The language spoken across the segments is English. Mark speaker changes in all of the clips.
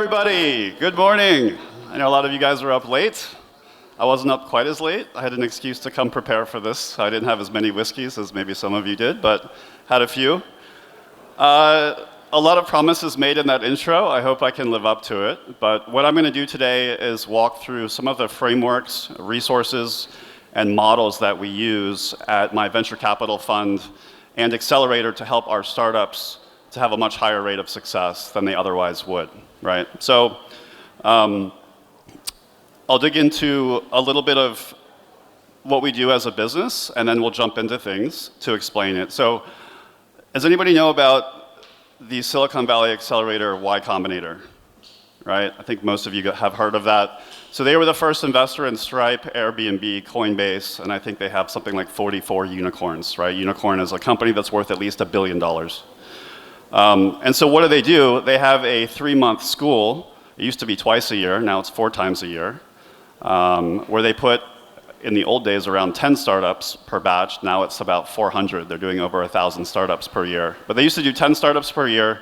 Speaker 1: everybody. Good morning. I know a lot of you guys were up late. I wasn't up quite as late. I had an excuse to come prepare for this. I didn't have as many whiskeys as maybe some of you did, but had a few. A lot of promises made in that intro. I hope I can live up to it. But what I'm going to do today is walk through some of the frameworks, resources, and models that we use at my venture capital fund and accelerator to help our startups to have a much higher rate of success than they otherwise would, right? So I'll dig into a little bit of what we do as a business, and then we'll jump into things to explain it. So does anybody know about the Silicon Valley Accelerator Y Combinator, right? I think most of you have heard of that. So they were the first investor in Stripe, Airbnb, Coinbase, and I think they have something like 44 unicorns, right? Unicorn is a company that's worth at least $1 billion. And so what do? They have a 3-month school. It used to be twice a year, now it's 4 times a year, where they put, in the old days, around 10 startups per batch. Now it's about 400. They're doing over 1,000 startups per year. But they used to do 10 startups per year,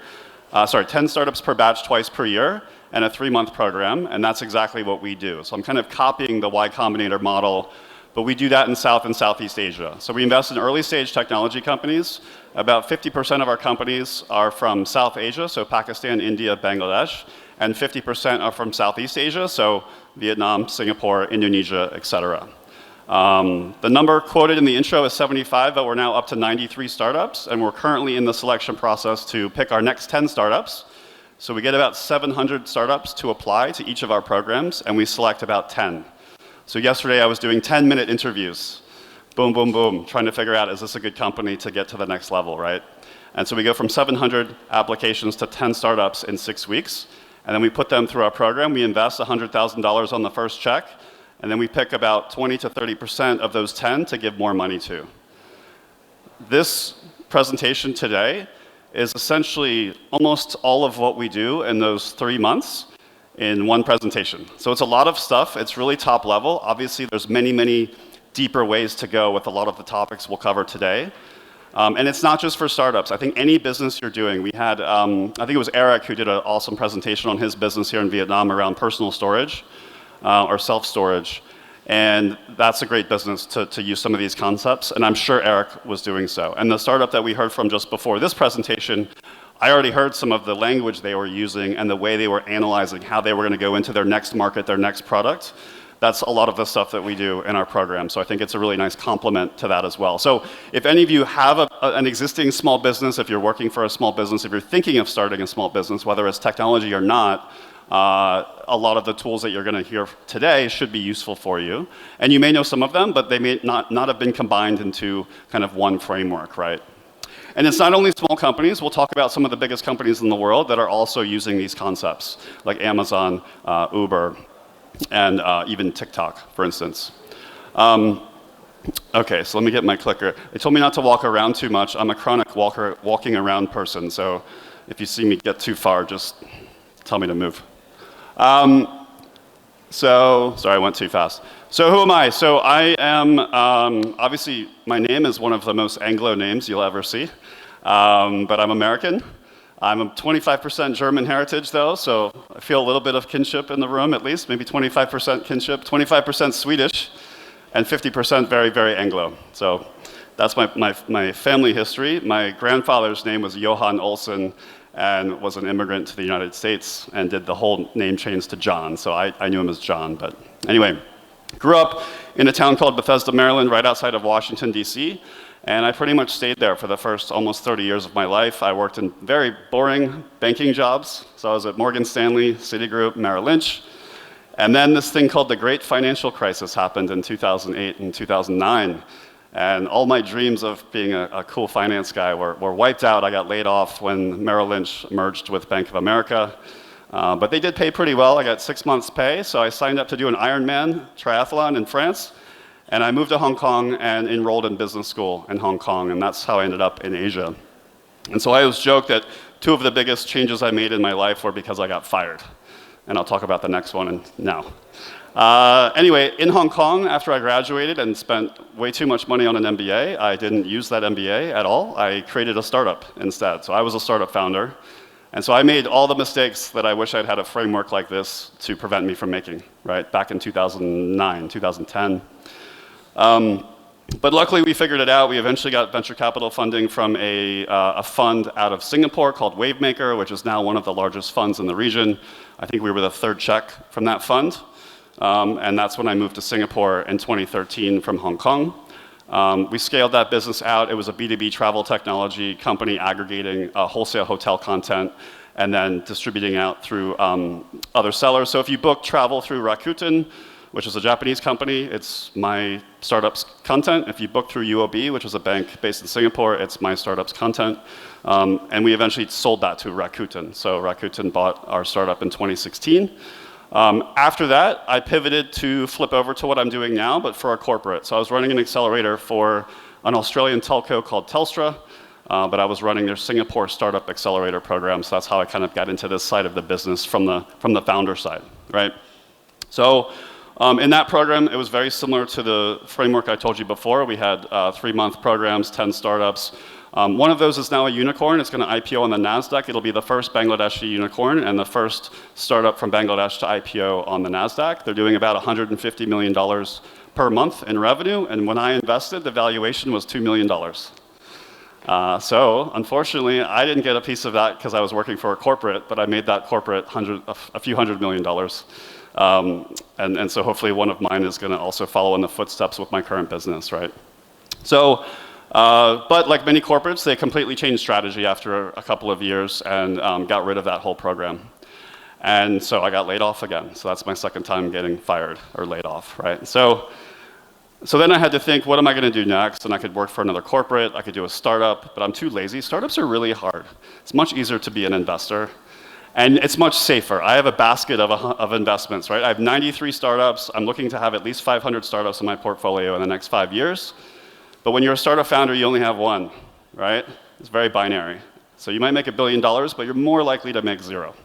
Speaker 1: 10 startups per batch twice per year, and a 3-month program, and that's exactly what we do. So I'm kind of copying the Y Combinator model, but we do that in South and Southeast Asia. So we invest in early stage technology companies. About 50% of our companies are from South Asia, so Pakistan, India, Bangladesh, and 50% are from Southeast Asia, so Vietnam, Singapore, Indonesia, etc. The number quoted in the intro is 75, but we're now up to 93 startups, and we're currently in the selection process to pick our next 10 startups. So we get about 700 startups to apply to each of our programs, and we select about 10. So yesterday I was doing 10-minute interviews. Boom, boom, boom, trying to figure out, is this a good company to get to the next level, right? And so we go from 700 applications to 10 startups in 6 weeks, and then we put them through our program. We invest $100,000 on the first check, and then we pick about 20 to 30% of those 10 to give more money to. This presentation today is essentially almost all of what we do in those 3 months in one presentation. So it's a lot of stuff. It's really top level. Obviously, there's many, many deeper ways to go with a lot of the topics we'll cover today. And it's not just for startups. I think any business you're doing, we had, I think it was Eric who did an awesome presentation on his business here in Vietnam around personal storage or self-storage. And that's a great business to use some of these concepts. And I'm sure Eric was doing so. And the startup that we heard from just before this presentation, I already heard some of the language they were using and the way they were analyzing how they were going to go into their next market, their next product. That's a lot of the stuff that we do in our program. So I think it's a really nice complement to that as well. So if any of you have an existing small business, if you're working for a small business, if you're thinking of starting a small business, whether it's technology or not, a lot of the tools that you're going to hear today should be useful for you. And you may know some of them, but they may not have been combined into kind of one framework, right? And it's not only small companies. We'll talk about some of the biggest companies in the world that are also using these concepts, like Amazon, Uber, and even TikTok, for instance. Okay, so let me get my clicker. They told me not to walk around too much. I'm a chronic walking around person, so if you see me get too far, just tell me to move. Sorry, I went too fast. So who am I? So I am, obviously, my name is one of the most Anglo names you'll ever see, but I'm American. I'm a 25% German heritage, though, so I feel a little bit of kinship in the room, at least, maybe 25% kinship, 25% Swedish, and 50% very, very Anglo. So that's my family history. My grandfather's name was Johan Olsen and was an immigrant to the United States and did the whole name change to John, so I knew him as John. But anyway, grew up in a town called Bethesda, Maryland, right outside of Washington, D.C., and I pretty much stayed there for the first almost 30 years of my life. I worked in very boring banking jobs. So I was at Morgan Stanley, Citigroup, Merrill Lynch. And then this thing called the Great Financial Crisis happened in 2008 and 2009. And all my dreams of being a cool finance guy were wiped out. I got laid off when Merrill Lynch merged with Bank of America. But they did pay pretty well. I got 6 months' pay. So I signed up to do an Ironman triathlon in France. And I moved to Hong Kong and enrolled in business school in Hong Kong, and that's how I ended up in Asia. And so I always joke that 2 of the biggest changes I made in my life were because I got fired. And I'll talk about the next one now. Anyway, in Hong Kong, after I graduated and spent way too much money on an MBA, I didn't use that MBA at all. I created a startup instead. So I was a startup founder. And so I made all the mistakes that I wish I'd had a framework like this to prevent me from making, right, back in 2009, 2010. But luckily we figured it out. We eventually got venture capital funding from a fund out of Singapore called Wavemaker, which is now one of the largest funds in the region. I think we were the third check from that fund. And that's when I moved to Singapore in 2013 from Hong Kong. We scaled that business out. It was a B2B travel technology company aggregating wholesale hotel content and then distributing out through other sellers. So if you book travel through Rakuten, which is a Japanese company, it's my startup's content. If you book through UOB, which is a bank based in Singapore, it's my startup's content. And we eventually sold that to Rakuten. So Rakuten bought our startup in 2016. After that, I pivoted to flip over to what I'm doing now, but for a corporate. So I was running an accelerator for an Australian telco called Telstra, but I was running their Singapore startup accelerator program. So that's how I kind of got into this side of the business from the founder side, right? So in that program, it was very similar to the framework I told you before. We had 3-month programs, 10 startups. One of those is now a unicorn. It's going to IPO on the NASDAQ. It'll be the first Bangladeshi unicorn and the first startup from Bangladesh to IPO on the NASDAQ. They're doing about $150 million per month in revenue. And when I invested, the valuation was $2 million. So unfortunately, I didn't get a piece of that because I was working for a corporate, but I made that corporate a few $100 million. And so hopefully one of mine is going to also follow in the footsteps with my current business, right? So, but like many corporates, they completely changed strategy after a couple of years and got rid of that whole program. And so I got laid off again. So that's my second time getting fired or laid off, right? So then I had to think, what am I going to do next? And I could work for another corporate, I could do a startup, but I'm too lazy. Startups are really hard. It's much easier to be an investor. And it's much safer. I have a basket of investments, right? I have 93 startups. I'm looking to have at least 500 startups in my portfolio in the next 5 years. But when you're a startup founder, you only have one, right? It's very binary. So you might make $1 billion, but you're more likely to make 0.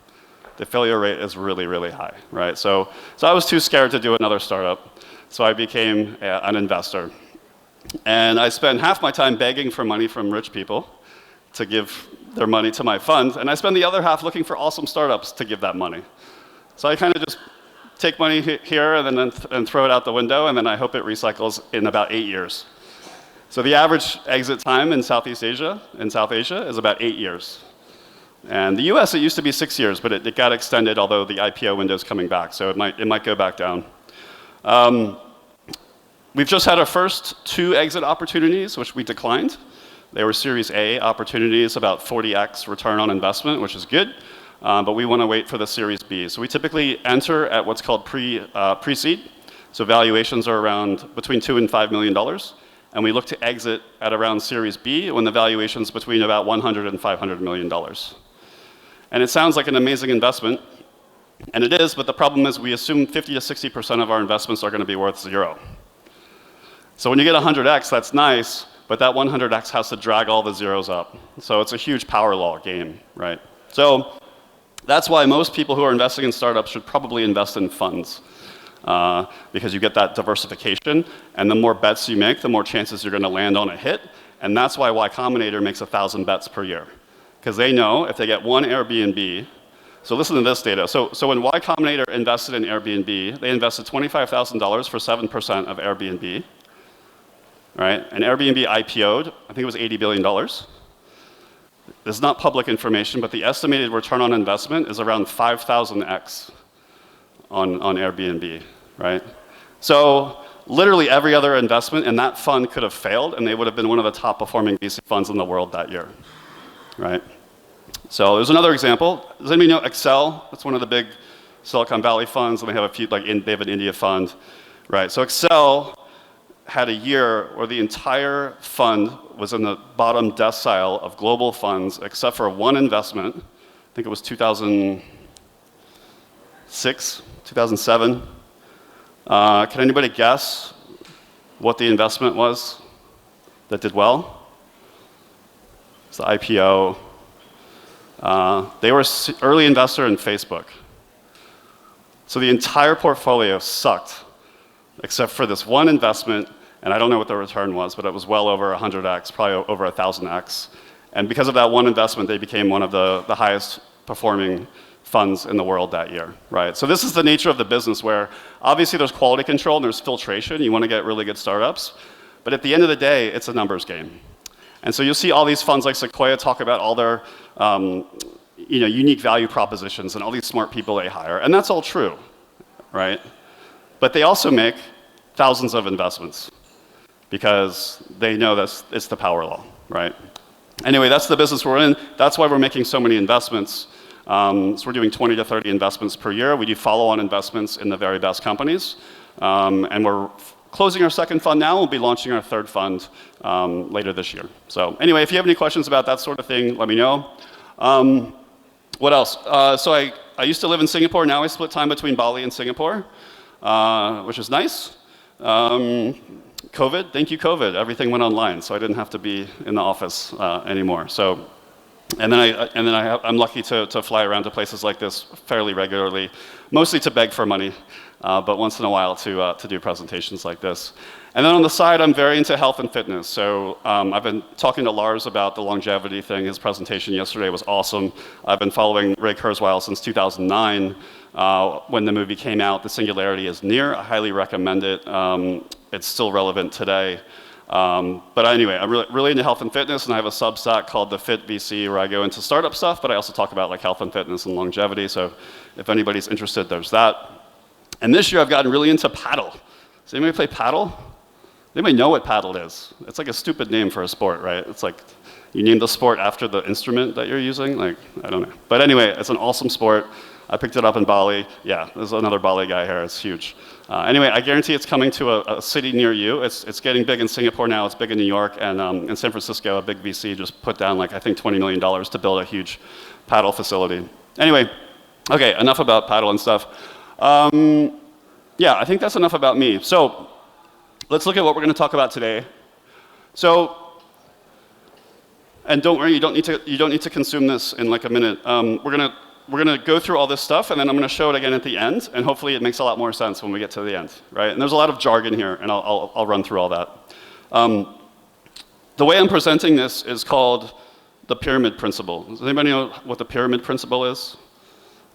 Speaker 1: The failure rate is really, really high, right? So I was too scared to do another startup. So I became an investor. And I spent half my time begging for money from rich people to give their money to my fund, and I spend the other half looking for awesome startups to give that money. So I kind of just take money here and throw it out the window, and then I hope it recycles in about 8 years. So the average exit time in South Asia, is about 8 years. And the US, it used to be 6 years, but it got extended, although the IPO window is coming back, so it might go back down. We've just had our first 2 exit opportunities, which we declined. They were Series A opportunities, about 40x return on investment, which is good, but we want to wait for the Series B. So we typically enter at what's called pre-seed. So valuations are around between $2 and $5 million, and we look to exit at around Series B when the valuation's between about $100 and $500 million. And it sounds like an amazing investment, and it is, but the problem is we assume 50 to 60% of our investments are going to be worth 0. So when you get 100x, that's nice, but that 100x has to drag all the zeros up. So it's a huge power law game, right? So that's why most people who are investing in startups should probably invest in funds, because you get that diversification, and the more bets you make, the more chances you're going to land on a hit. And that's why Y Combinator makes 1,000 bets per year, because they know if they get one Airbnb. So listen to this data. So when Y Combinator invested in Airbnb, they invested $25,000 for 7% of Airbnb. Right? And Airbnb IPO'd, I think it was $80 billion. This is not public information, but the estimated return on investment is around 5,000x on Airbnb, right? So literally every other investment in that fund could have failed, and they would have been one of the top performing VC funds in the world that year, right? So there's another example. Does anybody know Excel? That's one of the big Silicon Valley funds, and they have a few, they have an India fund, right? So Excel had a year where the entire fund was in the bottom decile of global funds, except for one investment. I think it was 2006, 2007. Can anybody guess what the investment was that did well? It's the IPO. They were an early investor in Facebook. So the entire portfolio sucked, except for this one investment, and I don't know what the return was, but it was well over 100x, probably over 1,000x. And because of that one investment, they became one of the highest performing funds in the world that year, right? So this is the nature of the business where obviously there's quality control and there's filtration. You want to get really good startups. But at the end of the day, it's a numbers game. And so you'll see all these funds like Sequoia talk about all their unique value propositions and all these smart people they hire. And that's all true, right? But they also make thousands of investments because they know that it's the power law, right? Anyway, that's the business we're in. That's why we're making so many investments. So we're doing 20 to 30 investments per year. We do follow-on investments in the very best companies. And we're closing our second fund now. We'll be launching our third fund later this year. So anyway, if you have any questions about that sort of thing, let me know. What else? So I used to live in Singapore. Now I split time between Bali and Singapore, which is nice. COVID, thank you COVID. Everything went online, so I didn't have to be in the office anymore. So, I'm lucky to fly around to places like this fairly regularly, mostly to beg for money, but once in a while to do presentations like this. And then on the side, I'm very into health and fitness. So I've been talking to Lars about the longevity thing. His presentation yesterday was awesome. I've been following Ray Kurzweil since 2009. When the movie came out, The Singularity is Near. I highly recommend it. It's still relevant today. But anyway, I'm really into health and fitness, and I have a Substack called The Fit VC where I go into startup stuff, but I also talk about like health and fitness and longevity. So if anybody's interested, there's that. And this year I've gotten really into paddle. Does anybody play paddle? Anybody know what paddle is? It's like a stupid name for a sport, right? It's like you name the sport after the instrument that you're using. Like, I don't know. But anyway, it's an awesome sport. I picked it up in Bali. Yeah, there's another Bali guy here. It's huge. Anyway, I guarantee it's coming to a city near you. It's getting big in Singapore now. It's big in New York. And in San Francisco, a big VC just put down like, I think, $20 million to build a huge paddle facility. Anyway, okay, enough about paddle and stuff. Yeah, I think that's enough about me. So let's look at what we're going to talk about today. So, and don't worry, you don't need to consume this in like a minute. We're gonna go through all this stuff, and then I'm gonna show it again at the end, and hopefully it makes a lot more sense when we get to the end, right? And there's a lot of jargon here, and I'll run through all that. The way I'm presenting this is called the pyramid principle. Does anybody know what the pyramid principle is?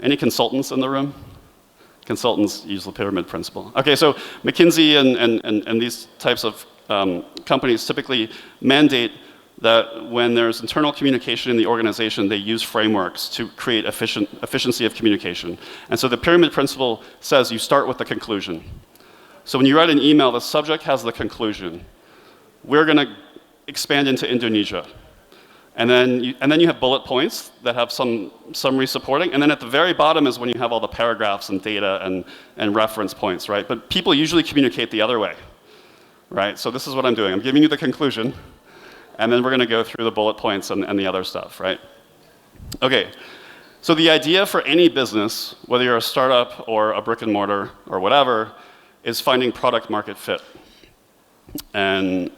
Speaker 1: Any consultants in the room? Consultants use the pyramid principle. Okay, so McKinsey and these types of companies typically mandate that when there's internal communication in the organization, they use frameworks to create efficiency of communication. And so the pyramid principle says you start with the conclusion. So when you write an email, the subject has the conclusion. We're going to expand into Indonesia. And then you have bullet points that have some summary-supporting. And then at the very bottom is when you have all the paragraphs and data and reference points, right? But people usually communicate the other way, right? So this is what I'm doing. I'm giving you the conclusion. And then we're going to go through the bullet points and the other stuff, right? Okay, so the idea for any business, whether you're a startup or a brick and mortar or whatever, is finding product market fit. And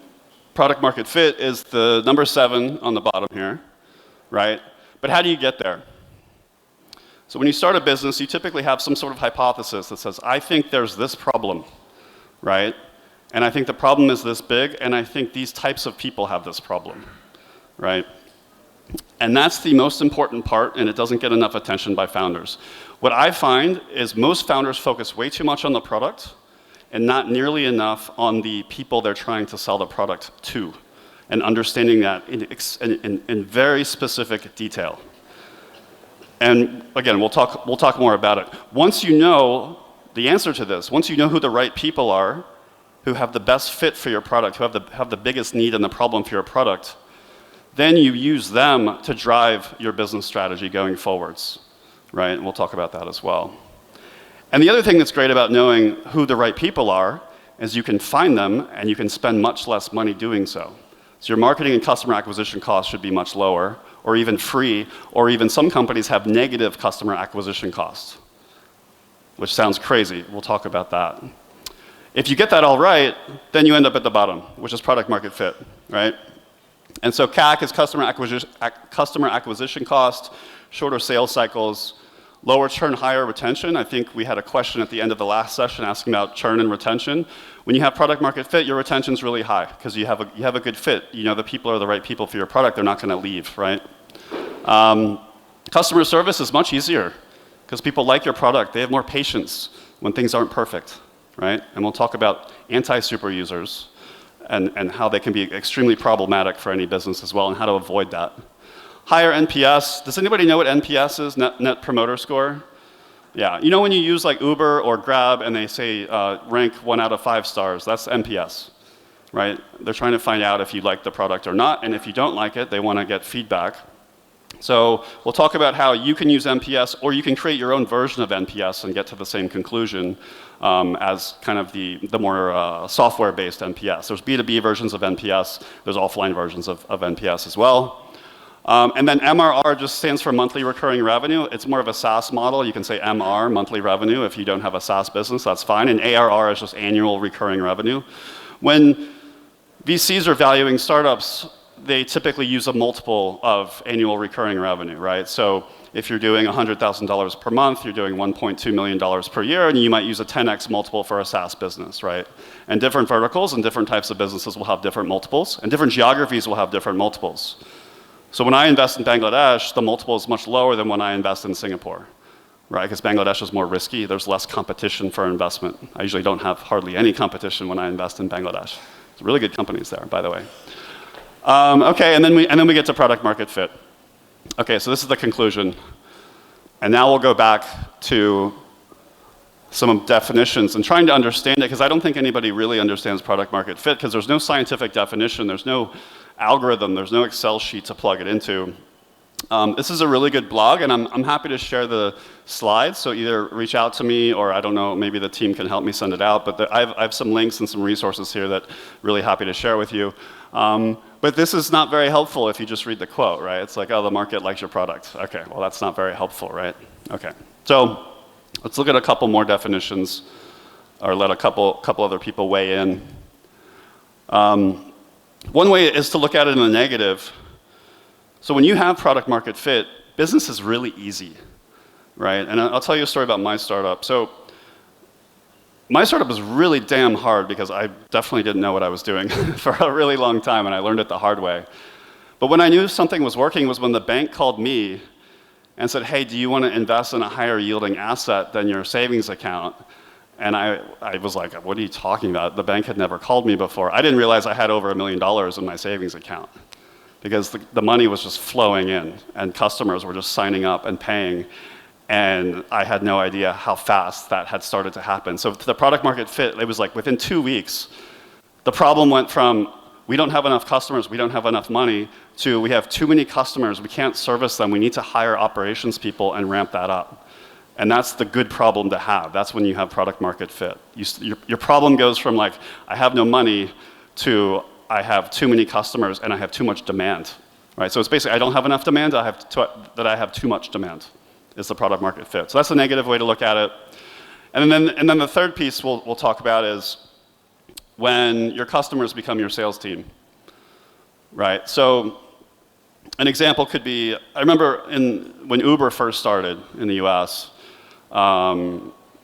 Speaker 1: product market fit is the number 7 on the bottom here, right? But how do you get there? So when you start a business, you typically have some sort of hypothesis that says, I think there's this problem, right? And I think the problem is this big, and I think these types of people have this problem, right? And that's the most important part, and it doesn't get enough attention by founders. What I find is most founders focus way too much on the product and not nearly enough on the people they're trying to sell the product to, and understanding that in very specific detail. And again, we'll talk more about it. Once you know the answer to this, once you know who the right people are, who have the best fit for your product, who have the biggest need and the problem for your product, then you use them to drive your business strategy going forwards, right? And we'll talk about that as well. And the other thing that's great about knowing who the right people are is you can find them and you can spend much less money doing so. So your marketing and customer acquisition costs should be much lower, or even free, or even some companies have negative customer acquisition costs, which sounds crazy. We'll talk about that. If you get that all right, then you end up at the bottom, which is product market fit, right? And so CAC is customer acquisition cost, shorter sales cycles, lower churn, higher retention. I think we had a question at the end of the last session asking about churn and retention. When you have product market fit, your retention's really high because you have a good fit. You know the people are the right people for your product. They're not going to leave, right? Customer service is much easier because people like your product. They have more patience when things aren't perfect, right? And we'll talk about anti-super users and how they can be extremely problematic for any business as well and how to avoid that. Higher NPS. Does anybody know what NPS is? Net Promoter Score? Yeah, you know when you use like Uber or Grab and they say rank 1 out of 5 stars, that's NPS, right? They're trying to find out if you like the product or not, and if you don't like it, they want to get feedback. So we'll talk about how you can use NPS, or you can create your own version of NPS and get to the same conclusion as kind of the more software-based NPS. There's B2B versions of NPS. There's offline versions of NPS as well. And then MRR just stands for monthly recurring revenue. It's more of a SaaS model. You can say MR, monthly revenue. If you don't have a SaaS business, that's fine. And ARR is just annual recurring revenue. When VCs are valuing startups, they typically use a multiple of annual recurring revenue, right? So if you're doing $100,000 per month, you're doing $1.2 million per year, and you might use a 10x multiple for a SaaS business, right? And different verticals and different types of businesses will have different multiples, and different geographies will have different multiples. So when I invest in Bangladesh, the multiple is much lower than when I invest in Singapore, right? Because Bangladesh is more risky. There's less competition for investment. I usually don't have hardly any competition when I invest in Bangladesh. It's really good companies there, by the way. Okay, and then we get to product market fit. Okay, so this is the conclusion. And now we'll go back to some definitions and trying to understand it, because I don't think anybody really understands product market fit, because there's no scientific definition, there's no algorithm, there's no Excel sheet to plug it into. This is a really good blog, and I'm happy to share the slides, so either reach out to me, or I don't know, maybe the team can help me send it out, but I have some links and some resources here that I'm really happy to share with you. But this is not very helpful if you just read the quote, right? It's like, oh, the market likes your product. Okay, well, that's not very helpful, right? Okay, so let's look at a couple more definitions, or let a couple other people weigh in. One way is to look at it in the negative. So when you have product market fit, business is really easy, right? And I'll tell you a story about my startup. So my startup was really damn hard because I definitely didn't know what I was doing for a really long time, and I learned it the hard way. But when I knew something was working was when the bank called me and said, hey, do you want to invest in a higher yielding asset than your savings account? And I was like, what are you talking about? The bank had never called me before. I didn't realize I had over $1 million in my savings account because the money was just flowing in and customers were just signing up and paying. And I had no idea how fast that had started to happen. So the product market fit, it was like within 2 weeks, the problem went from we don't have enough customers, we don't have enough money, to we have too many customers, we can't service them, we need to hire operations people and ramp that up. And that's the good problem to have. That's when you have product market fit. Your problem goes from like, I have no money, to I have too many customers and I have too much demand, right? So it's basically, I don't have enough demand, I have too much demand, is the product market fit. So that's a negative way to look at it. And then the third piece we'll talk about is when your customers become your sales team, right? So an example could be, I remember when Uber first started in the US,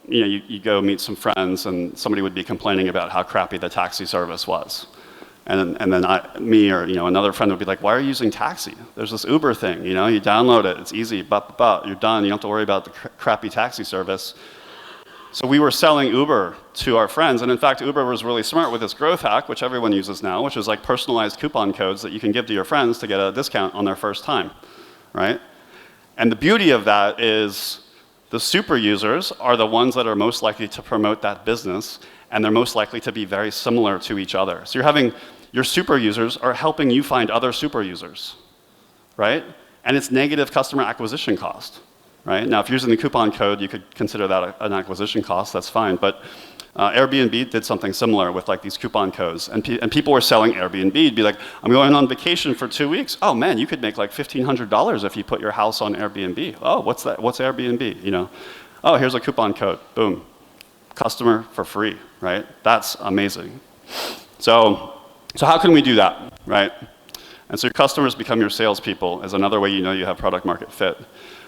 Speaker 1: you go meet some friends and somebody would be complaining about how crappy the taxi service was. And then me or another friend would be like, why are you using taxi? There's this Uber thing, you download it, it's easy, you're done, you don't have to worry about the crappy taxi service. So we were selling Uber to our friends, and in fact, Uber was really smart with this growth hack, which everyone uses now, which is like personalized coupon codes that you can give to your friends to get a discount on their first time, right? And the beauty of that is the super users are the ones that are most likely to promote that business, and they're most likely to be very similar to each other. So your super users are helping you find other super users, right? And it's negative customer acquisition cost. Right? Now, if you're using the coupon code, you could consider that an acquisition cost, that's fine. But Airbnb did something similar with like these coupon codes. And people were selling Airbnb, be like, I'm going on vacation for 2 weeks. Oh man, you could make like $1,500 if you put your house on Airbnb. Oh, what's that? What's Airbnb? Oh, here's a coupon code, boom. Customer for free, right? That's amazing. So how can we do that, right? And so your customers become your salespeople is another way you have product market fit.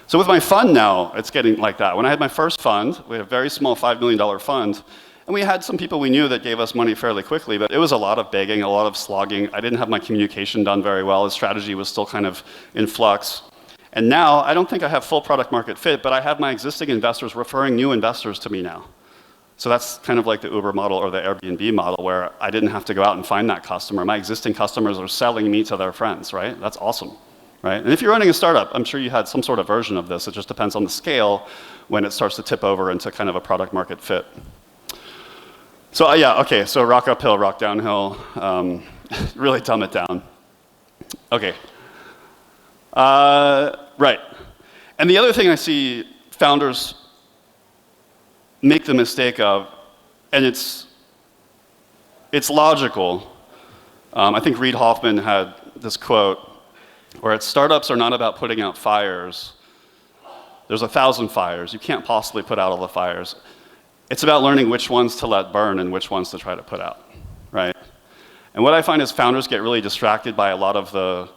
Speaker 1: So with my fund now, it's getting like that. When I had my first fund, we had a very small $5 million fund, and we had some people we knew that gave us money fairly quickly, but it was a lot of begging, a lot of slogging. I didn't have my communication done very well. The strategy was still kind of in flux. And now, I don't think I have full product market fit, but I have my existing investors referring new investors to me now. So that's kind of like the Uber model or the Airbnb model where I didn't have to go out and find that customer. My existing customers are selling me to their friends, right? That's awesome, right? And if you're running a startup, I'm sure you had some sort of version of this. It just depends on the scale when it starts to tip over into kind of a product market fit. So yeah, okay, so rock uphill, rock downhill, really dumb it down. Okay. Right. And the other thing I see founders make the mistake of, and it's logical. I think Reid Hoffman had this quote where it's startups are not about putting out fires. There's 1,000 fires. You can't possibly put out all the fires. It's about learning which ones to let burn and which ones to try to put out, right? And what I find is founders get really distracted by a lot of the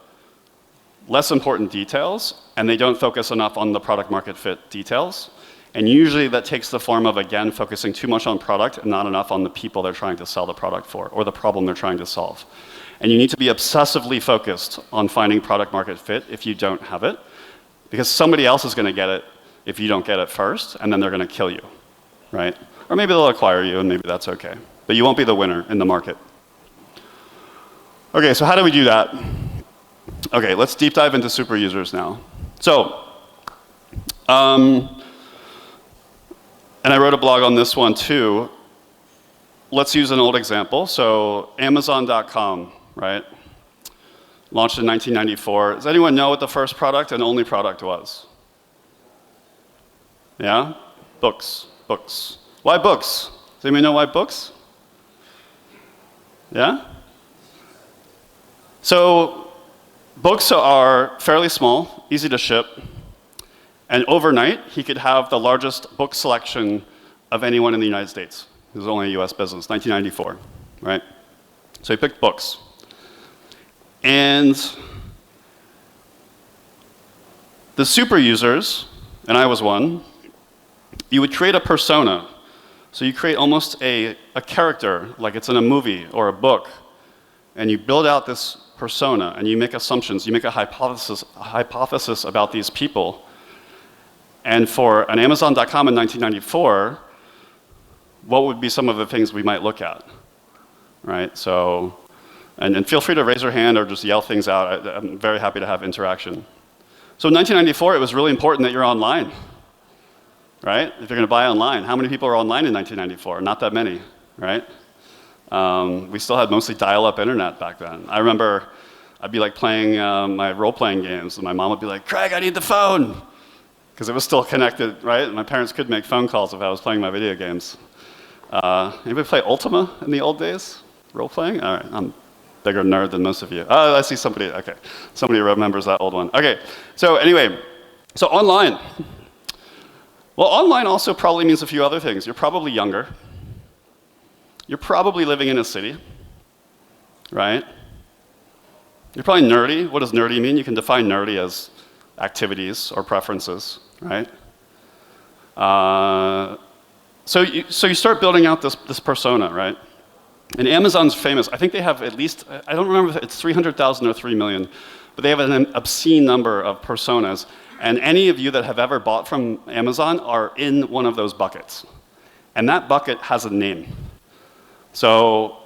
Speaker 1: less important details, and they don't focus enough on the product market fit details. And usually that takes the form of, again, focusing too much on product and not enough on the people they're trying to sell the product for or the problem they're trying to solve. And you need to be obsessively focused on finding product market fit if you don't have it, because somebody else is going to get it if you don't get it first, and then they're going to kill you, right? Or maybe they'll acquire you, and maybe that's okay. But you won't be the winner in the market. Okay, so how do we do that? Okay, let's deep dive into super users now. So, and I wrote a blog on this one too. Let's use an old example. So Amazon.com, right? Launched in 1994. Does anyone know what the first product and only product was? Yeah? Books. Books. Why books? Does anyone know why books? Yeah? So books are fairly small, easy to ship. And overnight, he could have the largest book selection of anyone in the United States. It was only a US business, 1994, right? So he picked books. And the super users, and I was one, you would create a persona. So you create almost a character, like it's in a movie or a book, and you build out this persona, and you make assumptions, you make a hypothesis about these people. And for an Amazon.com in 1994, what would be some of the things we might look at, right? So, and feel free to raise your hand or just yell things out. I'm very happy to have interaction. So in 1994, it was really important that you're online, right? If you're going to buy online, how many people are online in 1994? Not that many, right? We still had mostly dial-up internet back then. I remember I'd be like playing my role-playing games, and my mom would be like, "Craig, I need the phone," because it was still connected, right? And my parents could make phone calls if I was playing my video games. Anybody play Ultima in the old days? Role-playing? All right, I'm a bigger nerd than most of you. Oh, I see somebody, okay. Somebody remembers that old one. Okay, so anyway, so online. Well, online also probably means a few other things. You're probably younger. You're probably living in a city, right? You're probably nerdy. What does nerdy mean? You can define nerdy as activities or preferences, right? So you start building out this persona, right? And Amazon's famous. I think they have at least, I don't remember if it's 300,000 or 3 million, but they have an obscene number of personas. And any of you that have ever bought from Amazon are in one of those buckets. And that bucket has a name. So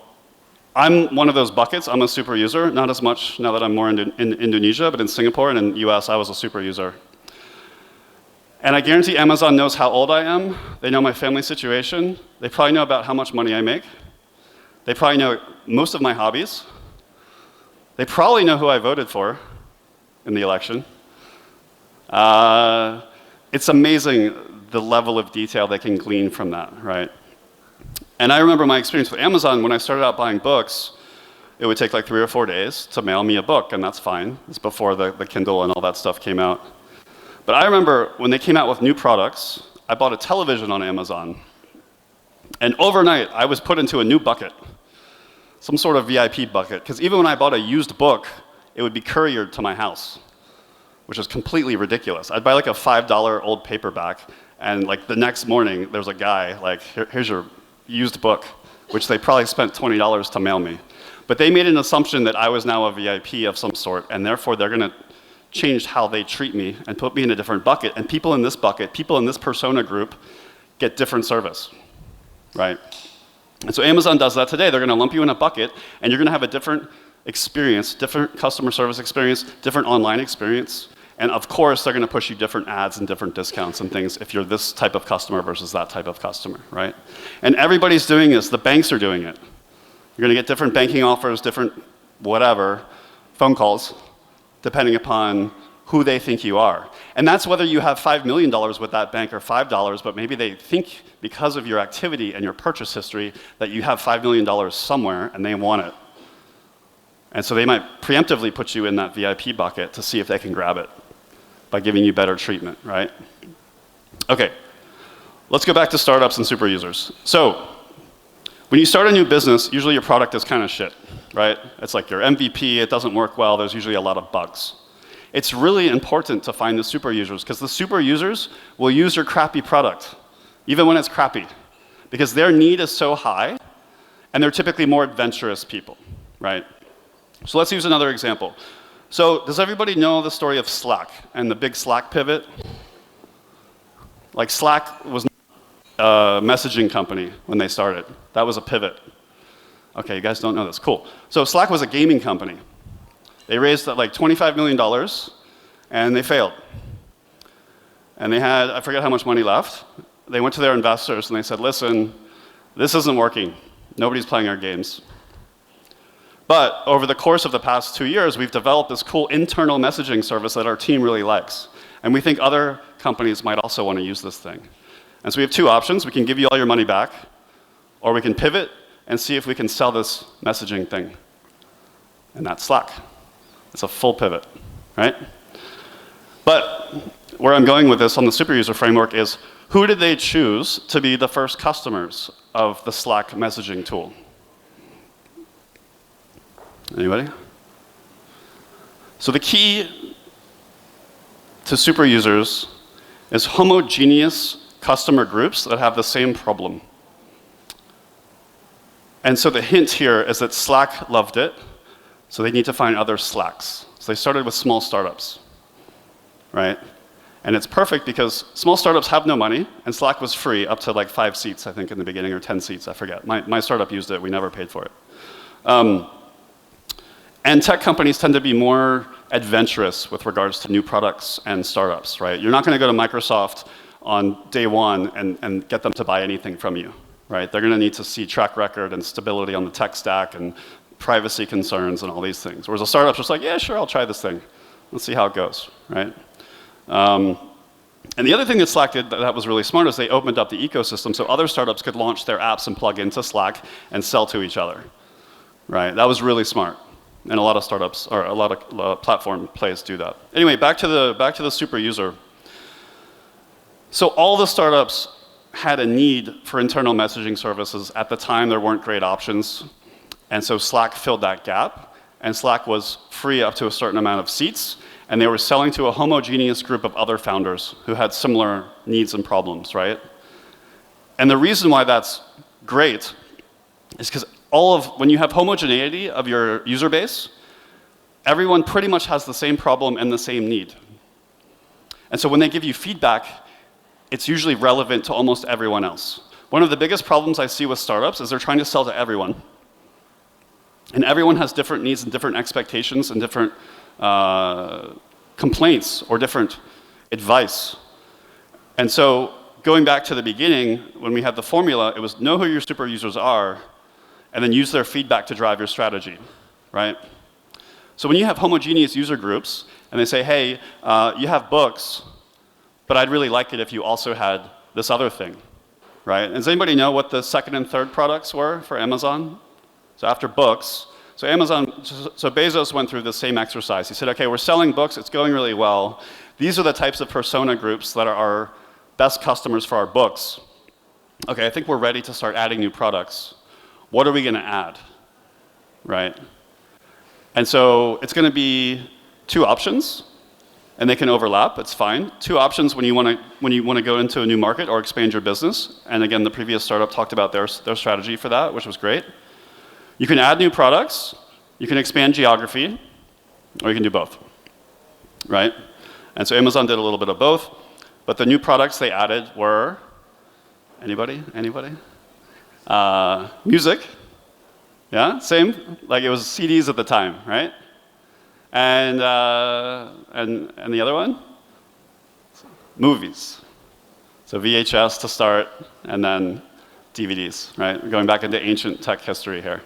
Speaker 1: I'm one of those buckets. I'm a super user, not as much now that I'm more in Indonesia, but in Singapore and in the US, I was a super user. And I guarantee Amazon knows how old I am. They know my family situation. They probably know about how much money I make. They probably know most of my hobbies. They probably know who I voted for in the election. It's amazing the level of detail they can glean from that, right? And I remember my experience with Amazon when I started out buying books. It would take like 3 or 4 days to mail me a book, and that's fine. It's before the Kindle and all that stuff came out. But I remember when they came out with new products, I bought a television on Amazon. And overnight, I was put into a new bucket, some sort of VIP bucket. Because even when I bought a used book, it would be couriered to my house, which is completely ridiculous. I'd buy like a $5 old paperback, and like the next morning, there's a guy like, here's your used book, which they probably spent $20 to mail me. But they made an assumption that I was now a VIP of some sort, and therefore they're going to changed how they treat me and put me in a different bucket. And people in this bucket, people in this persona group, get different service, right? And so Amazon does that today. They're going to lump you in a bucket, and you're going to have a different experience, different customer service experience, different online experience. And of course, they're going to push you different ads and different discounts and things if you're this type of customer versus that type of customer, right? And everybody's doing this. The banks are doing it. You're going to get different banking offers, different whatever, phone calls, depending upon who they think you are. And that's whether you have $5 million with that bank or $5, but maybe they think because of your activity and your purchase history that you have $5 million somewhere and they want it. And so they might preemptively put you in that VIP bucket to see if they can grab it by giving you better treatment, right? Okay, let's go back to startups and super users. So when you start a new business, usually your product is kind of shit, right? It's like your MVP, it doesn't work well, there's usually a lot of bugs. It's really important to find the super users because the super users will use your crappy product, even when it's crappy, because their need is so high and they're typically more adventurous people, right? So let's use another example. So does everybody know the story of Slack and the big Slack pivot? Like Slack was a messaging company when they started. That was a pivot. Okay, you guys don't know this, cool. So Slack was a gaming company. They raised like $25 million, and they failed. And they had, I forget how much money left. They went to their investors, and they said, listen, this isn't working. Nobody's playing our games. But over the course of the past 2 years, we've developed this cool internal messaging service that our team really likes. And we think other companies might also want to use this thing. And so we have two options. We can give you all your money back, or we can pivot and see if we can sell this messaging thing. And that's Slack. It's a full pivot, right? But where I'm going with this on the super user framework is, who did they choose to be the first customers of the Slack messaging tool? Anybody? So the key to super users is homogeneous customer groups that have the same problem. And so the hint here is that Slack loved it, so they need to find other Slacks. So they started with small startups, right? And it's perfect because small startups have no money, and Slack was free up to like 5 seats, I think, in the beginning, or 10 seats, I forget. My startup used it, we never paid for it. And tech companies tend to be more adventurous with regards to new products and startups, right? You're not going to go to Microsoft on day one and get them to buy anything from you, right? They're going to need to see track record and stability on the tech stack and privacy concerns and all these things. Whereas a startup's just like, yeah, sure, I'll try this thing. Let's see how it goes, right? And the other thing that Slack did that was really smart is they opened up the ecosystem so other startups could launch their apps and plug into Slack and sell to each other, right? That was really smart. And a lot of startups, or a lot of platform plays do that. Anyway, back to the super user. So all the startups had a need for internal messaging services. At the time, there weren't great options. And so Slack filled that gap. And Slack was free up to a certain amount of seats. And they were selling to a homogeneous group of other founders who had similar needs and problems, right? And the reason why that's great is because when you have homogeneity of your user base, everyone pretty much has the same problem and the same need. And so when they give you feedback, it's usually relevant to almost everyone else. One of the biggest problems I see with startups is they're trying to sell to everyone. And everyone has different needs and different expectations and different complaints or different advice. And so going back to the beginning, when we had the formula, it was know who your super users are, and then use their feedback to drive your strategy, right? So when you have homogeneous user groups, and they say, hey, you have books, but I'd really like it if you also had this other thing, right? And does anybody know what the second and third products were for Amazon? So after books, so Bezos went through the same exercise. He said, okay, we're selling books, it's going really well. These are the types of persona groups that are our best customers for our books. Okay, I think we're ready to start adding new products. What are we going to add, right? And so it's going to be 2 options, and they can overlap. It's fine. 2 options when you want to go into a new market or expand your business. And again, the previous startup talked about their strategy for that, which was great. You can add new products, you can expand geography, or you can do both. right? And so Amazon did a little bit of both, but the new products they added were, anybody? Music, yeah, same, like it was CDs at the time, right? And the other one? Movies. So VHS to start, and then DVDs, right? We're going back into ancient tech history here.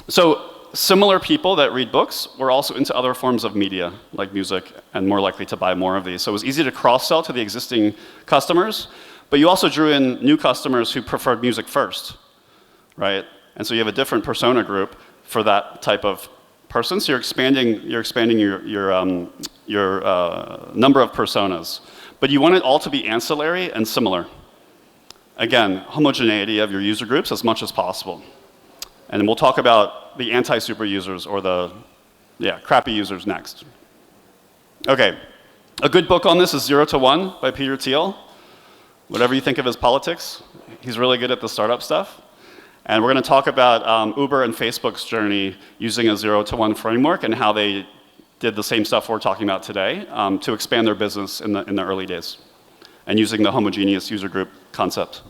Speaker 1: So similar people that read books were also into other forms of media, like music, and more likely to buy more of these. So it was easy to cross-sell to the existing customers, but you also drew in new customers who preferred music first, right? And so you have a different persona group for that type of person. So you're expanding your number of personas, but you want it all to be ancillary and similar. Again, homogeneity of your user groups as much as possible. And we'll talk about the anti-super users or the crappy users next. Okay, a good book on this is 0 to 1 by Peter Thiel. Whatever you think of his politics, he's really good at the startup stuff. And we're going to talk about Uber and Facebook's journey using a 0 to 1 framework and how they did the same stuff we're talking about today to expand their business in the early days and using the homogeneous user group concept.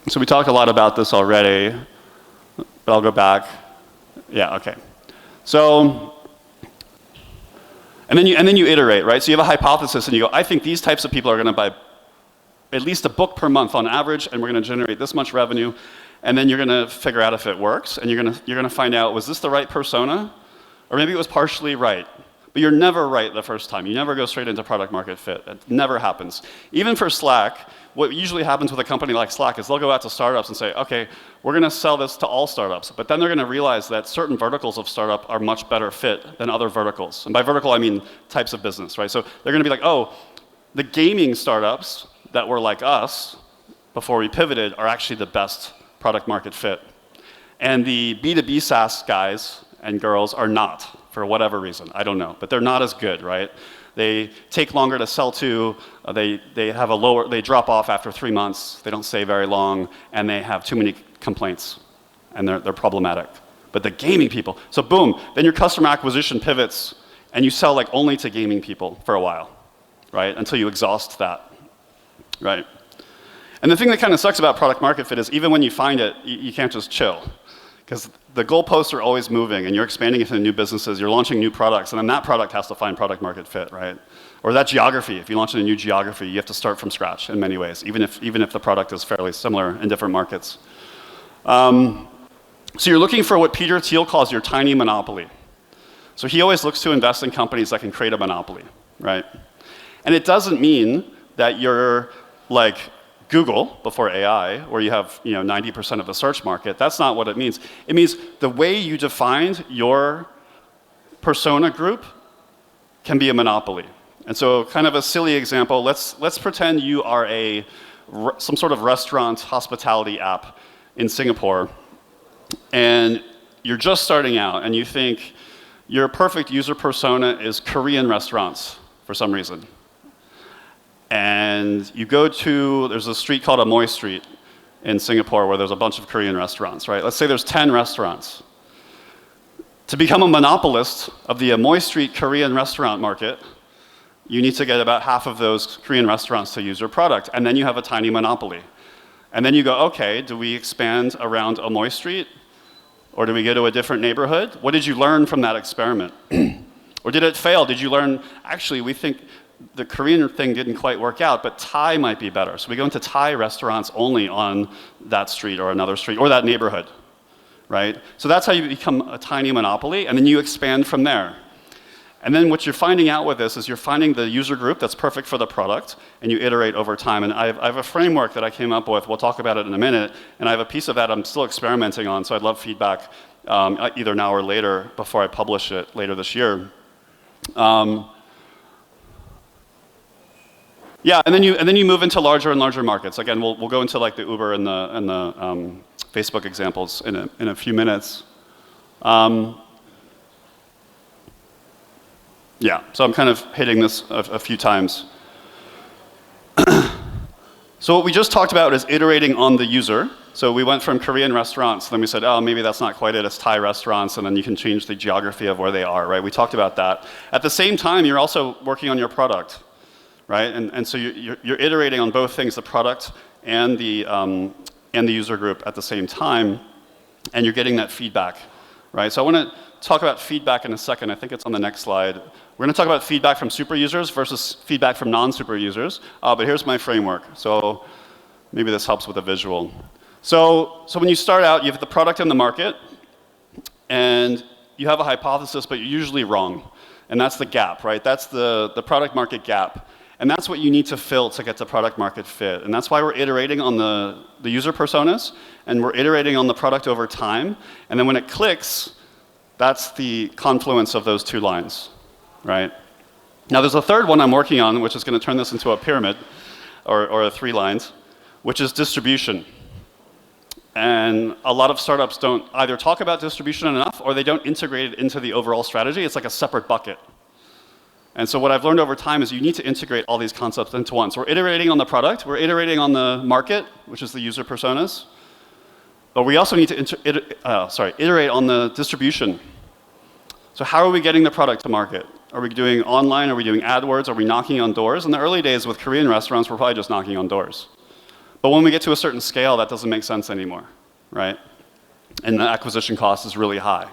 Speaker 1: So we talked a lot about this already, but I'll go back. Yeah, okay. So, and then you iterate, right? So you have a hypothesis and you go, I think these types of people are going to buy at least a book per month on average, and we're going to generate this much revenue, and then you're going to figure out if it works, and you're going to find out, was this the right persona? Or maybe it was partially right. But you're never right the first time. You never go straight into product market fit. It never happens. Even for Slack, what usually happens with a company like Slack is they'll go out to startups and say, okay, we're going to sell this to all startups. But then they're going to realize that certain verticals of startup are much better fit than other verticals. And by vertical, I mean types of business, right? So they're going to be like, oh, the gaming startups that were like us before we pivoted are actually the best product market fit. And the B2B SaaS guys and girls are not, for whatever reason. I don't know, but they're not as good, right? They take longer to sell to, they drop off after 3 months, they don't stay very long, and they have too many complaints, and they're problematic. But the gaming people, so boom, then your customer acquisition pivots, and you sell like only to gaming people for a while, right? Until you exhaust that, right? And the thing that kind of sucks about product market fit is even when you find it, you can't just chill. Because the goalposts are always moving, and you're expanding into new businesses, you're launching new products, and then that product has to find product market fit, right? Or that geography, if you launch in a new geography, you have to start from scratch in many ways, even if the product is fairly similar in different markets. So you're looking for what Peter Thiel calls your tiny monopoly. So he always looks to invest in companies that can create a monopoly, right? And it doesn't mean that you're like Google before AI, where you have 90% of the search market. That's not what it means. It means the way you defined your persona group can be a monopoly. And so, kind of a silly example. Let's pretend you are some sort of restaurant hospitality app in Singapore, and you're just starting out, and you think your perfect user persona is Korean restaurants for some reason. And you go to, there's a street called Amoy Street in Singapore where there's a bunch of Korean restaurants, right? Let's say there's 10 restaurants. To become a monopolist of the Amoy Street Korean restaurant market, you need to get about half of those Korean restaurants to use your product, and then you have a tiny monopoly. And then you go, okay, do we expand around Amoy Street? Or do we go to a different neighborhood? What did you learn from that experiment? Or did it fail? Did you learn, actually, we think the Korean thing didn't quite work out, but Thai might be better. So we go into Thai restaurants only on that street or another street or that neighborhood, right? So that's how you become a tiny monopoly, and then you expand from there. And then what you're finding out with this is you're finding the user group that's perfect for the product, and you iterate over time. And I have a framework that I came up with. We'll talk about it in a minute. And I have a piece of that I'm still experimenting on, so I'd love feedback either now or later before I publish it later this year. Yeah, and then you move into larger and larger markets. Again, we'll go into like the Uber and the Facebook examples in a few minutes. Yeah, so I'm kind of hitting this a few times. So what we just talked about is iterating on the user. So we went from Korean restaurants, then we said, oh, maybe that's not quite it, it's Thai restaurants, and then you can change the geography of where they are, right? We talked about that. At the same time, you're also working on your product, right? And so you're iterating on both things, the product and the user group at the same time, and you're getting that feedback, right? So I want to talk about feedback in a second. I think it's on the next slide. We're going to talk about feedback from super users versus feedback from non-super users. But here's my framework. So maybe this helps with a visual. So when you start out, you have the product in the market, and you have a hypothesis, but you're usually wrong. And that's the gap, right? That's the product market gap. And that's what you need to fill to get to product market fit. And that's why we're iterating on the user personas, and we're iterating on the product over time. And then when it clicks, that's the confluence of those two lines, right? Now there's a third one I'm working on, which is going to turn this into a pyramid, or 3 lines, which is distribution. And a lot of startups don't either talk about distribution enough, or they don't integrate it into the overall strategy. It's like a separate bucket. And so what I've learned over time is you need to integrate all these concepts into one. So we're iterating on the product, we're iterating on the market, which is the user personas, but we also need to iterate on the distribution. So how are we getting the product to market? Are we doing online? Are we doing AdWords? Are we knocking on doors? In the early days with Korean restaurants, we're probably just knocking on doors. But when we get to a certain scale, that doesn't make sense anymore, right? And the acquisition cost is really high.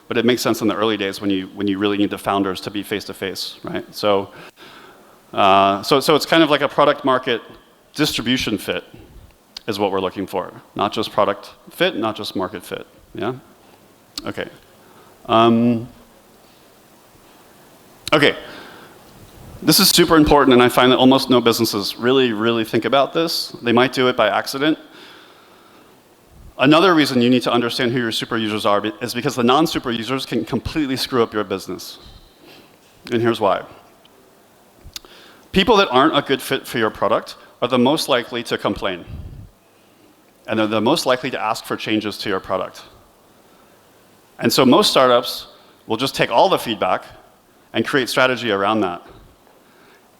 Speaker 1: But it makes sense in the early days when you really need the founders to be face-to-face, right? So it's kind of like a product market distribution fit is what we're looking for. Not just product fit, not just market fit, yeah? Okay. Okay. This is super important, and I find that almost no businesses really think about this. They might do it by accident. Another reason you need to understand who your super users are is because the non-super users can completely screw up your business. And here's why. People that aren't a good fit for your product are the most likely to complain. And they're the most likely to ask for changes to your product. And so most startups will just take all the feedback and create strategy around that.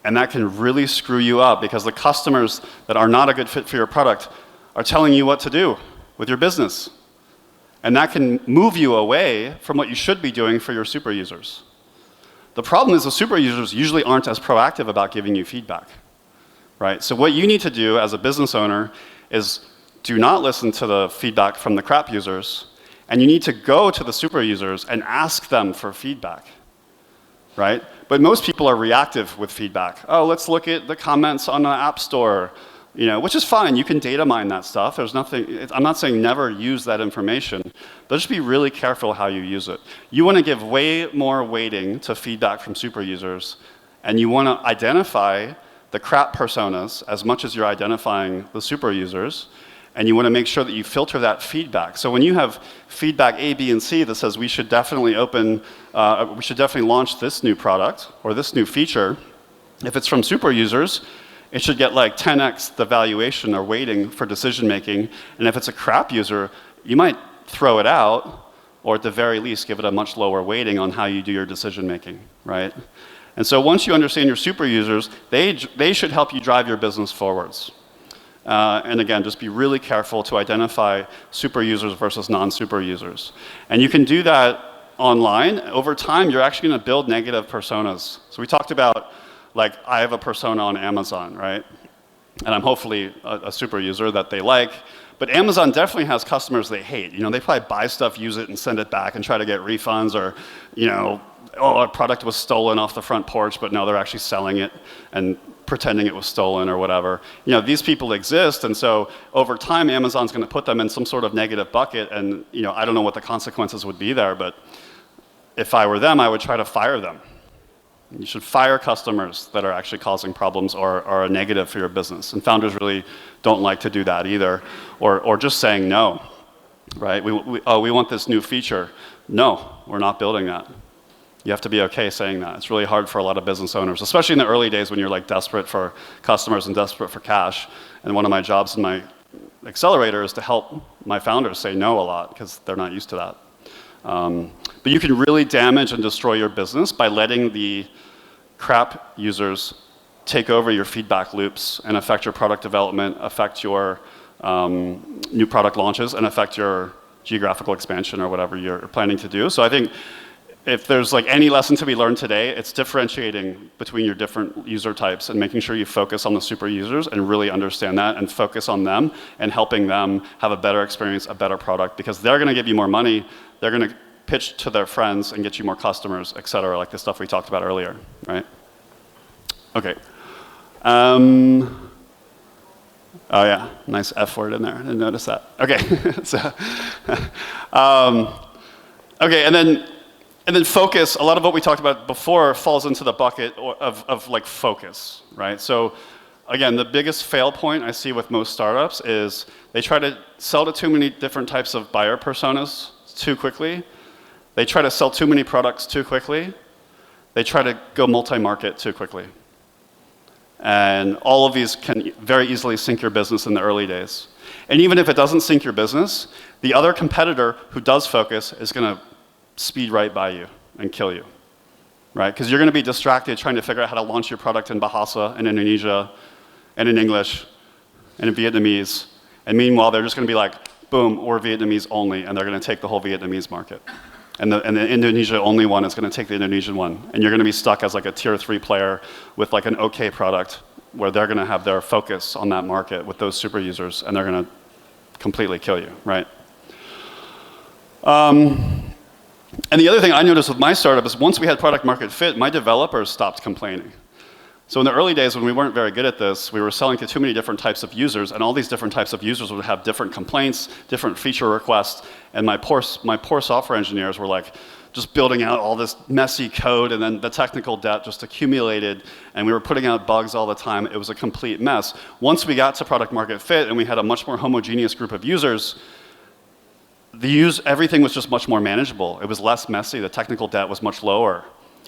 Speaker 1: And that can really screw you up because the customers that are not a good fit for your product are telling you what to do with your business. And that can move you away from what you should be doing for your super users. The problem is the super users usually aren't as proactive about giving you feedback, right? So what you need to do as a business owner is do not listen to the feedback from the crap users, and you need to go to the super users and ask them for feedback, right? But most people are reactive with feedback. Oh, let's look at the comments on the App Store, you know, which is fine. You can data mine that stuff. There's nothing, I'm not saying never use that information, but just be really careful how you use it. You want to give way more weighting to feedback from super users, and you want to identify the crap personas as much as you're identifying the super users, and you want to make sure that you filter that feedback. So when you have feedback A, B, and C that says we should definitely launch this new product or this new feature, if it's from super users, it should get like 10x the valuation or weighting for decision making. And if it's a crap user, you might throw it out, or at the very least give it a much lower weighting on how you do your decision making, right? And so once you understand your super users, they should help you drive your business forwards. And again, just be really careful to identify super users versus non-super users. And you can do that online. Over time, you're actually going to build negative personas. So we talked about, like, I have a persona on Amazon, right? And I'm hopefully a super user that they like. But Amazon definitely has customers they hate. You know, they probably buy stuff, use it, and send it back and try to get refunds, or, you know, oh, our product was stolen off the front porch, but no, they're actually selling it and pretending it was stolen or whatever. You know, these people exist, and so over time, Amazon's going to put them in some sort of negative bucket, and, you know, I don't know what the consequences would be there, but if I were them, I would try to fire them. You should fire customers that are actually causing problems or are a negative for your business. And founders really don't like to do that either, or just saying no, right? We want this new feature. No, we're not building that. You have to be okay saying that. It's really hard for a lot of business owners, especially in the early days when you're like desperate for customers and desperate for cash. And one of my jobs in my accelerator is to help my founders say no a lot because they're not used to that. But you can really damage and destroy your business by letting the crap users take over your feedback loops and affect your product development, affect your new product launches, and affect your geographical expansion or whatever you're planning to do. So I think if there's like any lesson to be learned today, it's differentiating between your different user types and making sure you focus on the super users and really understand that and focus on them and helping them have a better experience, a better product, because they're going to give you more money, they're going to pitch to their friends and get you more customers, et cetera, like the stuff we talked about earlier, right? Okay. Oh yeah, nice F word in there. I didn't notice that. Okay. So, okay, and then focus. A lot of what we talked about before falls into the bucket of like focus, right? So again, the biggest fail point I see with most startups is they try to sell to too many different types of buyer personas too quickly. They try to sell too many products too quickly. They try to go multi-market too quickly. And all of these can very easily sink your business in the early days. And even if it doesn't sink your business, the other competitor who does focus is going to speed right by you and kill you, right? Because you're going to be distracted trying to figure out how to launch your product in Bahasa, in Indonesia, and in English, and in Vietnamese. And meanwhile, they're just going to be like, boom, we're Vietnamese only, and they're going to take the whole Vietnamese market. And the Indonesia only one is going to take the Indonesian one. And you're going to be stuck as like a tier 3 player with like an okay product where they're going to have their focus on that market with those super users, and they're going to completely kill you, right? And the other thing I noticed with my startup is once we had product market fit, my developers stopped complaining. So in the early days when we weren't very good at this, we were selling to too many different types of users, and all these different types of users would have different complaints, different feature requests, and my poor software engineers were like just building out all this messy code, and then the technical debt just accumulated, and we were putting out bugs all the time. It was a complete mess. Once we got to product market fit and we had a much more homogeneous group of users, everything was just much more manageable. It was less messy, the technical debt was much lower.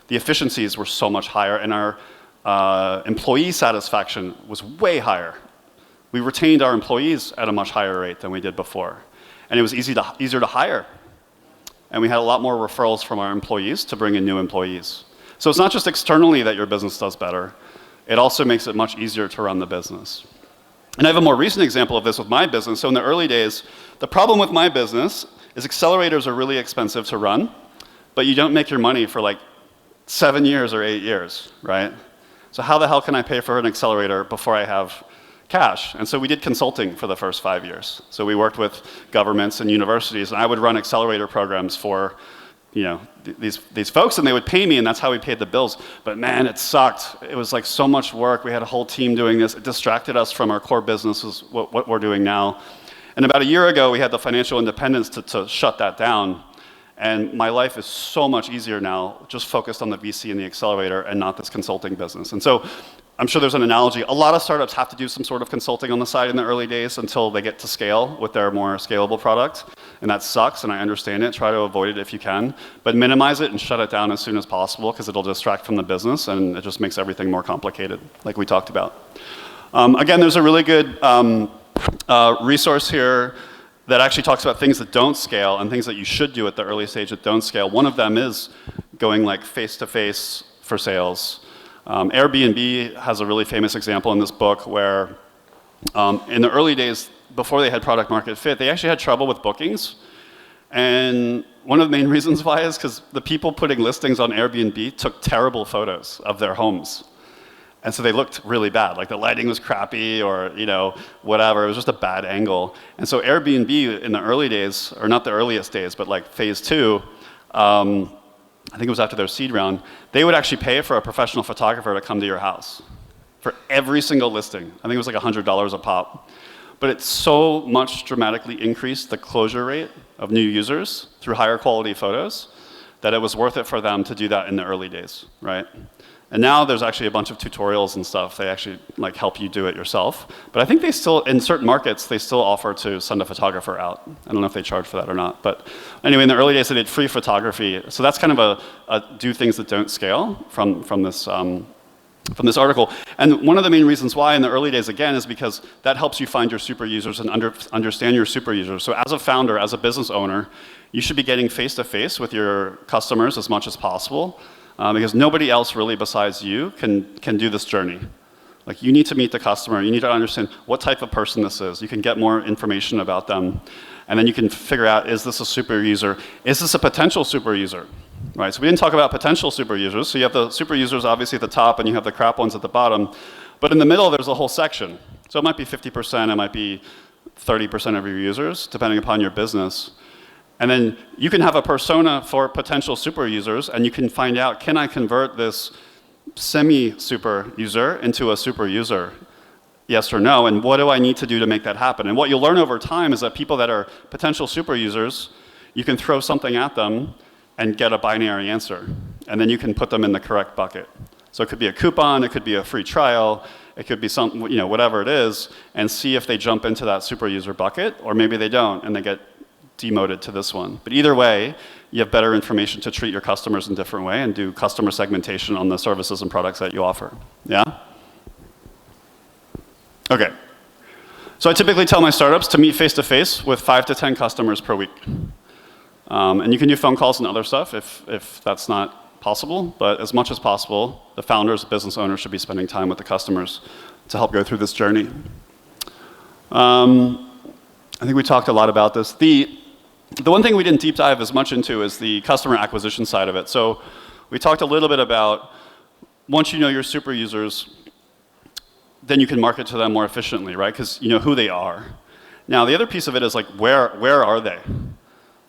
Speaker 1: The efficiencies were so much higher, and our employee satisfaction was way higher. We retained our employees at a much higher rate than we did before. And it was easier to hire. And we had a lot more referrals from our employees to bring in new employees. So it's not just externally that your business does better, it also makes it much easier to run the business. And I have a more recent example of this with my business. So in the early days, the problem with my business is accelerators are really expensive to run, but you don't make your money for like 7 years or 8 years, right? So how the hell can I pay for an accelerator before I have cash? And so we did consulting for the first 5 years. So we worked with governments and universities, and I would run accelerator programs for these folks, and they would pay me, and that's how we paid the bills. But man, it sucked. It was like so much work. We had a whole team doing this. It distracted us from our core business, what we're doing now. And about a year ago, we had the financial independence to shut that down. And my life is so much easier now, just focused on the VC and the accelerator and not this consulting business. And so I'm sure there's an analogy. A lot of startups have to do some sort of consulting on the side in the early days until they get to scale with their more scalable product. And that sucks, and I understand it. Try to avoid it if you can. But minimize it and shut it down as soon as possible, because it'll distract from the business, and it just makes everything more complicated, like we talked about. Again, there's a really good resource here that actually talks about things that don't scale and things that you should do at the early stage that don't scale. One of them is going like face-to-face for sales. Airbnb has a really famous example in this book where in the early days, before they had product market fit, they actually had trouble with bookings. And one of the main reasons why is because the people putting listings on Airbnb took terrible photos of their homes. And so they looked really bad, like the lighting was crappy or whatever, it was just a bad angle. And so Airbnb in the early days, or not the earliest days, but like phase 2, I think it was after their seed round, they would actually pay for a professional photographer to come to your house for every single listing. I think it was like $100 a pop. But it so much dramatically increased the closure rate of new users through higher quality photos that it was worth it for them to do that in the early days, right? And now there's actually a bunch of tutorials and stuff. They actually like help you do it yourself. But I think they still, in certain markets, they still offer to send a photographer out. I don't know if they charge for that or not. But anyway, in the early days, they did free photography. So that's kind of a do things that don't scale from this article. And one of the main reasons why in the early days, again, is because that helps you find your super users and understand your super users. So as a founder, as a business owner, you should be getting face-to-face with your customers as much as possible. Because nobody else really besides you can do this journey. Like you need to meet the customer. You need to understand what type of person this is. You can get more information about them. And then you can figure out, is this a super user? Is this a potential super user? Right, so we didn't talk about potential super users. So you have the super users obviously at the top and you have the crap ones at the bottom. But in the middle, there's a whole section. So it might be 50%, it might be 30% of your users, depending upon your business. And then you can have a persona for potential super users, and you can find out, can I convert this semi-super user into a super user? Yes or no, and what do I need to do to make that happen? And what you'll learn over time is that people that are potential super users, you can throw something at them and get a binary answer. And then you can put them in the correct bucket. So it could be a coupon, it could be a free trial, it could be something, whatever it is, and see if they jump into that super user bucket, or maybe they don't, and they get demoted to this one. But either way, you have better information to treat your customers in a different way and do customer segmentation on the services and products that you offer. Yeah? Okay. So I typically tell my startups to meet face-to-face with 5 to 10 customers per week. And you can do phone calls and other stuff if that's not possible, but as much as possible, the founders, business owners should be spending time with the customers to help go through this journey. I think we talked a lot about this. The one thing we didn't deep dive as much into is the customer acquisition side of it. So we talked a little bit about once you know your super users, then you can market to them more efficiently, right? Because you know who they are. Now the other piece of it is like where are they,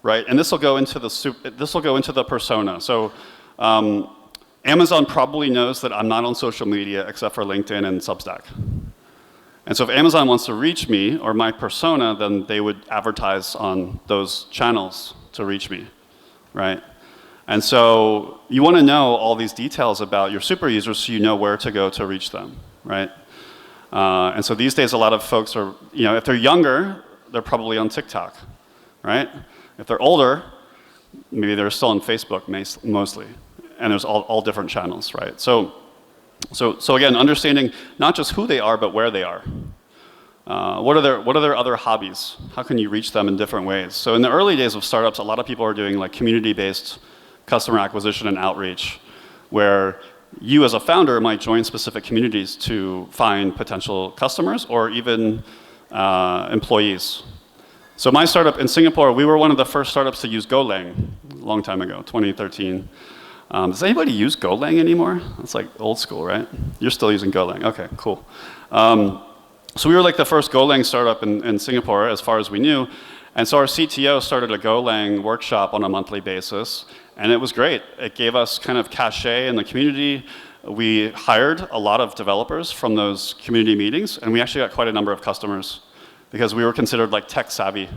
Speaker 1: right? And this will go into the persona. So Amazon probably knows that I'm not on social media except for LinkedIn and Substack. And so if Amazon wants to reach me or my persona, then they would advertise on those channels to reach me, right? And so you want to know all these details about your super users so you know where to go to reach them, right? And so these days a lot of folks are, if they're younger, they're probably on TikTok, right? If they're older, maybe they're still on Facebook mostly. And there's all different channels, right? So again, understanding not just who they are, but where they are. What are their other hobbies? How can you reach them in different ways? So in the early days of startups, a lot of people are doing like community-based customer acquisition and outreach, where you as a founder might join specific communities to find potential customers or even employees. So my startup in Singapore, we were one of the first startups to use Golang a long time ago, 2013. Does anybody use Golang anymore? It's like old school, right? You're still using Golang. Okay, cool. So we were like the first Golang startup in Singapore as far as we knew. And so our CTO started a Golang workshop on a monthly basis. And it was great. It gave us kind of cachet in the community. We hired a lot of developers from those community meetings. And we actually got quite a number of customers because we were considered like tech savvy,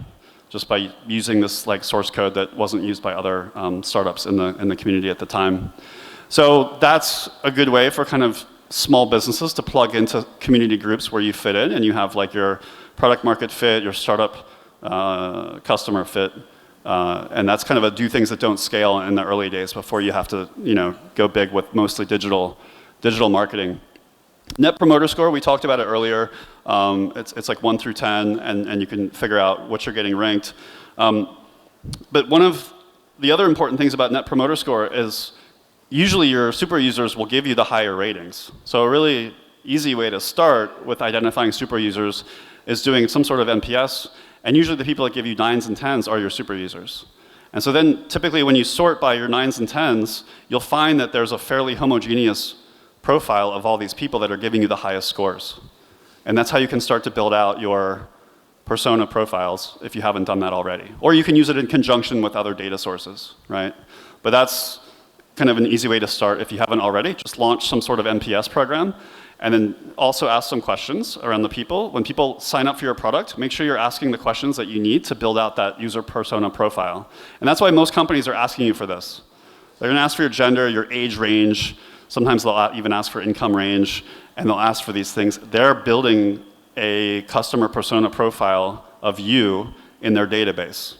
Speaker 1: just by using this like source code that wasn't used by other startups in the community at the time. So that's a good way for kind of small businesses to plug into community groups where you fit in and you have like your product market fit, your startup customer fit, and that's kind of a do things that don't scale in the early days before you have to go big with mostly digital marketing. Net Promoter Score, we talked about it earlier. It's like 1 through 10, and you can figure out what you're getting ranked. But one of the other important things about Net Promoter Score is usually your super users will give you the higher ratings. So a really easy way to start with identifying super users is doing some sort of NPS, and usually the people that give you 9s and 10s are your super users. And so then typically when you sort by your 9s and 10s, you'll find that there's a fairly homogeneous profile of all these people that are giving you the highest scores. And that's how you can start to build out your persona profiles if you haven't done that already. Or you can use it in conjunction with other data sources, right? But that's kind of an easy way to start if you haven't already. Just launch some sort of NPS program and then also ask some questions around the people. When people sign up for your product, make sure you're asking the questions that you need to build out that user persona profile. And that's why most companies are asking you for this. They're gonna ask for your gender, your age range. Sometimes they'll even ask for income range, and they'll ask for these things. They're building a customer persona profile of you in their database,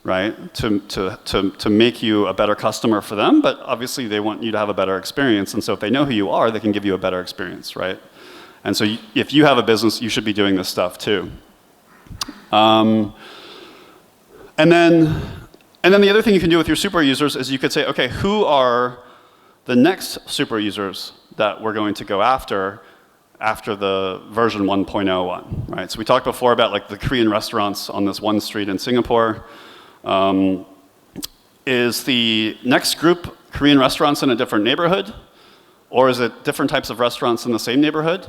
Speaker 1: right? To make you a better customer for them, but obviously they want you to have a better experience, and so if they know who you are, they can give you a better experience, right? And so if you have a business, you should be doing this stuff too. And then the other thing you can do with your super users is you could say, okay, who are the next super users that we're going to go after, after the version 1.0 one, right? So we talked before about like the Korean restaurants on this one street in Singapore. Is the next group Korean restaurants in a different neighborhood? Or is it different types of restaurants in the same neighborhood?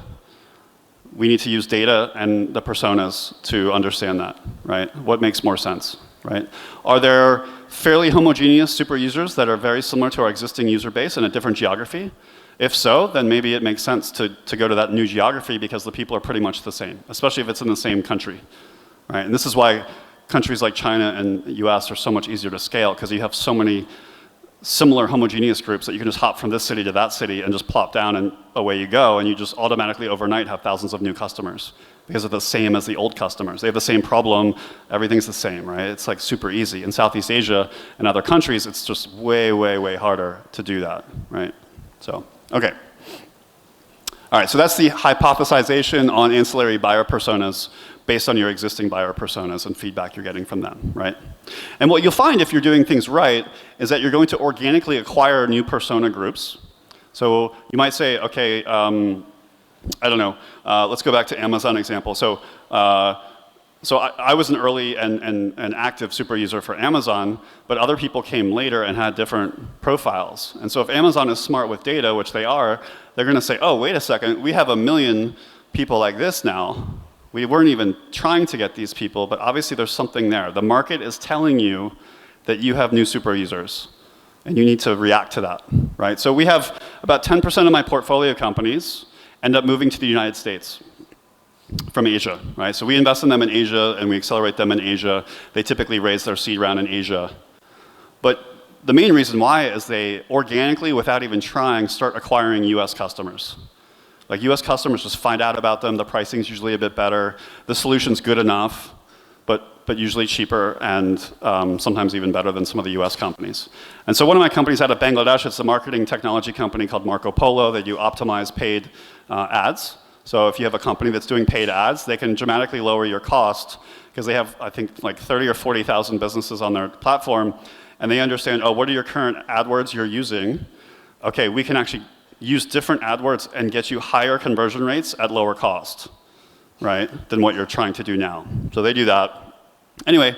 Speaker 1: We need to use data and the personas to understand that, right? What makes more sense, right? Are there fairly homogeneous super users that are very similar to our existing user base in a different geography? If so, then maybe it makes sense to go to that new geography because the people are pretty much the same, especially if it's in the same country, right? And this is why countries like China and the US are so much easier to scale because you have so many similar homogeneous groups that you can just hop from this city to that city and just plop down and away you go, and you just automatically overnight have thousands of new customers because they're the same as the old customers. They have the same problem, everything's the same, right? It's like super easy. In Southeast Asia and other countries, it's just way, way, way harder to do that, right? So, okay. All right, so that's the hypothesization on ancillary buyer personas based on your existing buyer personas and feedback you're getting from them, right? And what you'll find if you're doing things right is that you're going to organically acquire new persona groups. So you might say, okay, I don't know, let's go back to Amazon example. So I was an early and active super user for Amazon, but other people came later and had different profiles. And so if Amazon is smart with data, which they are, they're gonna say, oh, wait a second, we have 1 million people like this now. We weren't even trying to get these people, but obviously there's something there. The market is telling you that you have new super users, and you need to react to that, right? So we have about 10% of my portfolio companies end up moving to the United States from Asia, right? So we invest in them in Asia, and we accelerate them in Asia. They typically raise their seed round in Asia. But the main reason why is they organically, without even trying, start acquiring US customers. Like US customers just find out about them, the pricing's usually a bit better, the solution's good enough, but usually cheaper and sometimes even better than some of the US companies. And so one of my companies out of Bangladesh, it's a marketing technology company called Marco Polo. They do optimized paid ads. So if you have a company that's doing paid ads, they can dramatically lower your cost because they have, I think, like 30 or 40,000 businesses on their platform, and they understand, oh, what are your current AdWords you're using? Okay, we can actually use different AdWords and get you higher conversion rates at lower cost, right, than what you're trying to do now. So they do that. Anyway,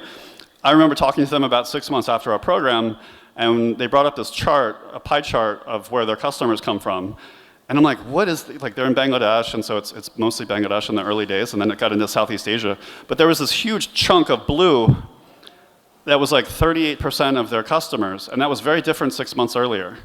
Speaker 1: I remember talking to them about 6 months after our program, and they brought up this chart, a pie chart of where their customers come from. And I'm like, what is, like they're in Bangladesh, and so it's mostly Bangladesh in the early days, and then it got into Southeast Asia. But there was this huge chunk of blue that was like 38% of their customers, and that was very different 6 months earlier.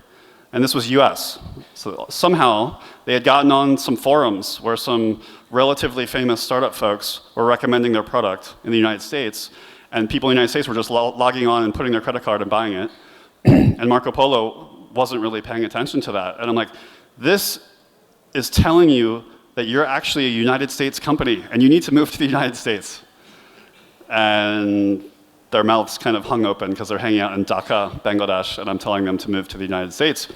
Speaker 1: And this was US. So somehow they had gotten on some forums where some relatively famous startup folks were recommending their product in the United States, and people in the United States were just logging on and putting their credit card and buying it. And Marco Polo wasn't really paying attention to that. And I'm like, this is telling you that you're actually a United States company and you need to move to the United States. And their mouths kind of hung open because they're hanging out in Dhaka, Bangladesh, and I'm telling them to move to the United States.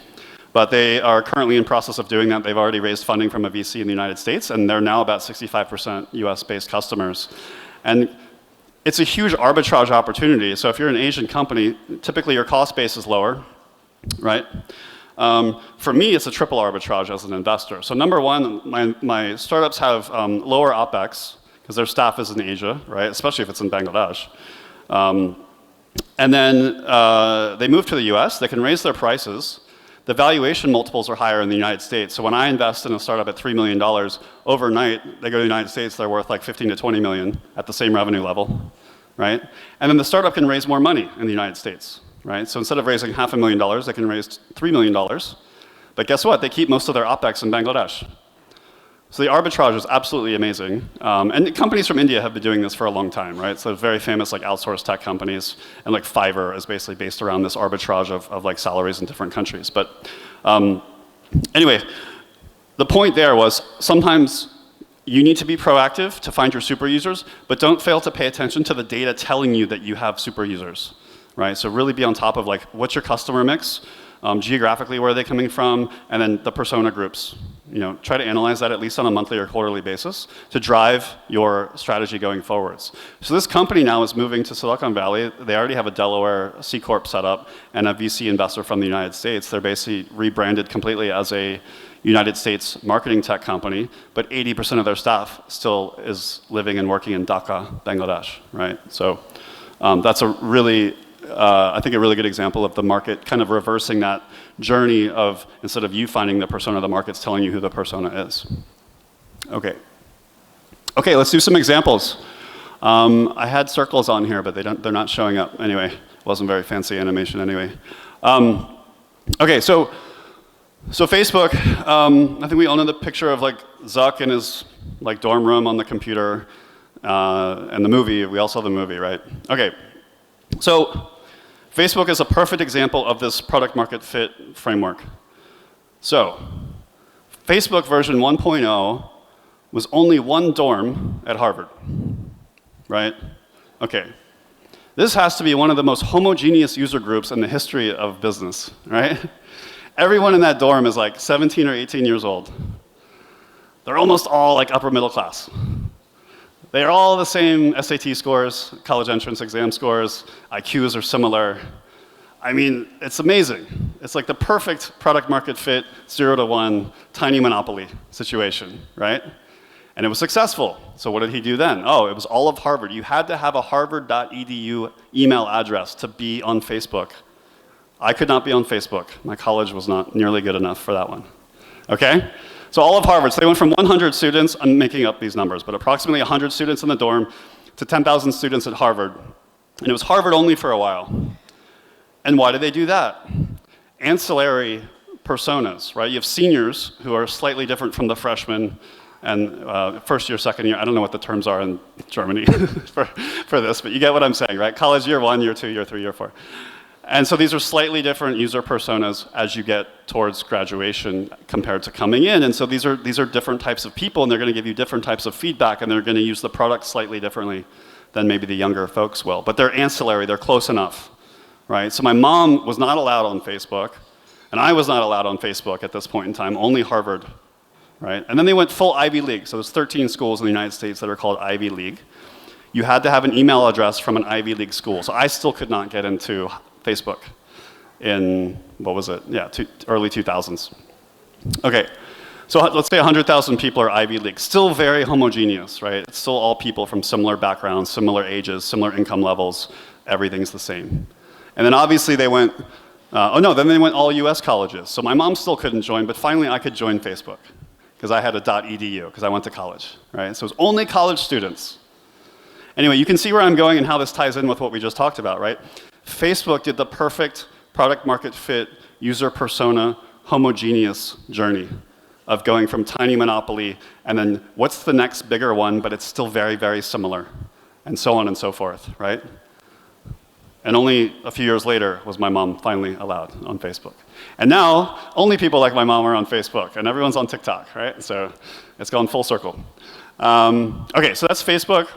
Speaker 1: But they are currently in process of doing that. They've already raised funding from a VC in the United States, and they're now about 65% US-based customers. And it's a huge arbitrage opportunity. So if you're an Asian company, typically your cost base is lower, right? For me, it's a triple arbitrage as an investor. So number one, my startups have lower OpEx because their staff is in Asia, right? Especially if it's in Bangladesh. And then they move to the US, they can raise their prices. The valuation multiples are higher in the United States. So when I invest in a startup at $3 million, overnight, they go to the United States, they're worth like 15 to 20 million at the same revenue level, right? And then the startup can raise more money in the United States, right? So instead of raising $500,000, they can raise $3 million. But guess what? They keep most of their OpEx in Bangladesh. So the arbitrage is absolutely amazing. And companies from India have been doing this for a long time, right? So very famous like outsourced tech companies, and like Fiverr is basically based around this arbitrage of like salaries in different countries. But anyway, the point there was sometimes you need to be proactive to find your super users, but don't fail to pay attention to the data telling you that you have super users, right? So really be on top of like, what's your customer mix? Geographically, where are they coming from? And then the persona groups. You know, try to analyze that at least on a monthly or quarterly basis to drive your strategy going forwards. So this company now is moving to Silicon Valley. They already have a Delaware C Corp set up and a VC investor from the United States. They're basically rebranded completely as a United States marketing tech company, but 80% of their staff still is living and working in Dhaka, Bangladesh, right? So that's a really, I think a really good example of the market kind of reversing that journey of, instead of you finding the persona, the market's telling you who the persona is. Okay. Okay, let's do some examples. I had circles on here, but they're not showing up anyway. It wasn't very fancy animation anyway. Okay, so Facebook, I think we all know the picture of like Zuck in his like dorm room on the computer, and the movie, we all saw the movie, right? Okay, so Facebook is a perfect example of this product market fit framework. So, Facebook version 1.0 was only one dorm at Harvard, right? Okay. This has to be one of the most homogeneous user groups in the history of business, right? Everyone in that dorm is like 17 or 18 years old. They're almost all like upper middle class. They are all the same SAT scores, college entrance exam scores, IQs are similar. I mean, it's amazing. It's like the perfect product market fit, 0 to 1, tiny monopoly situation, right? And it was successful. So what did he do then? Oh, it was all of Harvard. You had to have a harvard.edu email address to be on Facebook. I could not be on Facebook. My college was not nearly good enough for that one. Okay? So all of Harvard, so they went from 100 students, I'm making up these numbers, but approximately 100 students in the dorm to 10,000 students at Harvard. And it was Harvard only for a while. And why did they do that? Ancillary personas, right? You have seniors who are slightly different from the freshmen, and first year, second year, I don't know what the terms are in Germany for this, but you get what I'm saying, right? College year 1, year 2, year 3, year 4. And so these are slightly different user personas as you get towards graduation compared to coming in. And so these are different types of people, and they're going to give you different types of feedback, and they're going to use the product slightly differently than maybe the younger folks will. But they're ancillary, they're close enough, right? So my mom was not allowed on Facebook, and I was not allowed on Facebook at this point in time, only Harvard. Right? And then they went full Ivy League. So there's 13 schools in the United States that are called Ivy League. You had to have an email address from an Ivy League school. So I still could not get into Facebook in, what was it? Yeah, early 2000s. Okay, so let's say 100,000 people are Ivy League. Still very homogeneous, right? It's still all people from similar backgrounds, similar ages, similar income levels. Everything's the same. And then obviously they went, then they went all US colleges. So my mom still couldn't join, but finally I could join Facebook, because I had a .edu, because I went to college, right? So it was only college students. Anyway, you can see where I'm going and how this ties in with what we just talked about, right? Facebook did the perfect product market fit, user persona, homogeneous journey of going from tiny monopoly, and then what's the next bigger one, but it's still very, very similar, and so on and so forth, right? And only a few years later was my mom finally allowed on Facebook. And now, only people like my mom are on Facebook, and everyone's on TikTok, right? So it's gone full circle. Okay, so that's Facebook.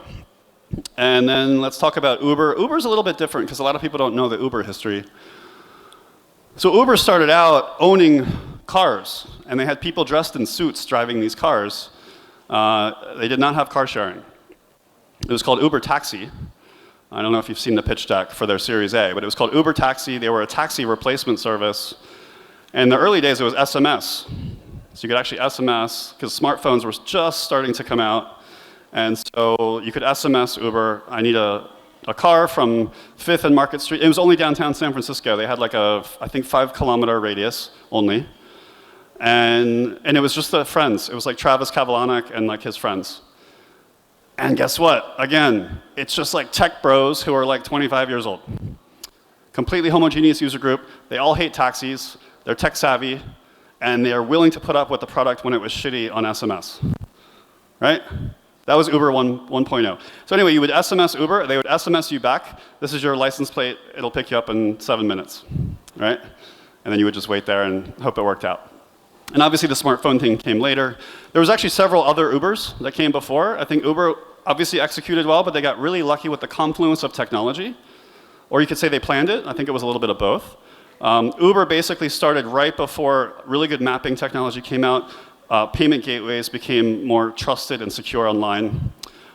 Speaker 1: And then let's talk about Uber. Uber's a little bit different, because a lot of people don't know the Uber history. So Uber started out owning cars, and they had people dressed in suits driving these cars. They did not have car sharing. It was called Uber Taxi. I don't know if you've seen the pitch deck for their Series A, but it was called Uber Taxi. They were a taxi replacement service. And in the early days, it was SMS. So you could actually SMS, because smartphones were just starting to come out. And so you could SMS Uber, I need a car from 5th and Market Street. It was only downtown San Francisco. They had like a, I think, 5-kilometer radius only. And it was just the friends. It was like Travis Kavalanic and like his friends. And guess what? Again, it's just like tech bros who are like 25 years old. Completely homogeneous user group. They all hate taxis. They're tech savvy. And they are willing to put up with the product when it was shitty on SMS. Right? That was Uber 1.0. So anyway, you would SMS Uber. They would SMS you back. This is your license plate. It'll pick you up in 7 minutes. Right? And then you would just wait there and hope it worked out. And obviously the smartphone thing came later. There was actually several other Ubers that came before. I think Uber obviously executed well, but they got really lucky with the confluence of technology. Or you could say they planned it. I think it was a little bit of both. Uber basically started right before really good mapping technology came out. Payment gateways became more trusted and secure online.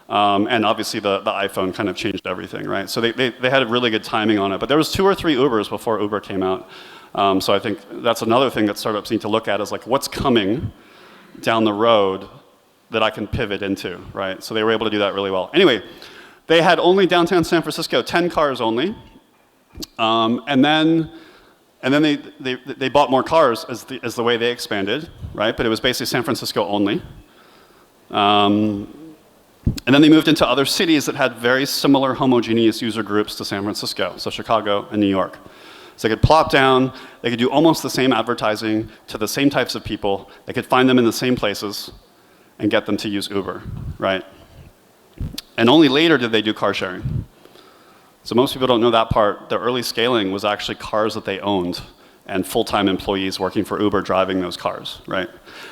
Speaker 1: And obviously the iPhone kind of changed everything, right? So they had a really good timing on it. But there was 2 or 3 Ubers before Uber came out. So I think that's another thing that startups need to look at is like what's coming down the road that I can pivot into, right? So they were able to do that really well. Anyway, they had only downtown San Francisco, 10 cars only. And then they bought more cars as the way they expanded, right? But it was basically San Francisco only. And then they moved into other cities that had very similar homogeneous user groups to San Francisco, so Chicago and New York. So they could plop down, they could do almost the same advertising to the same types of people, they could find them in the same places and get them to use Uber, right? And only later did they do car sharing. So most people don't know that part. The early scaling was actually cars that they owned and full-time employees working for Uber driving those cars, right?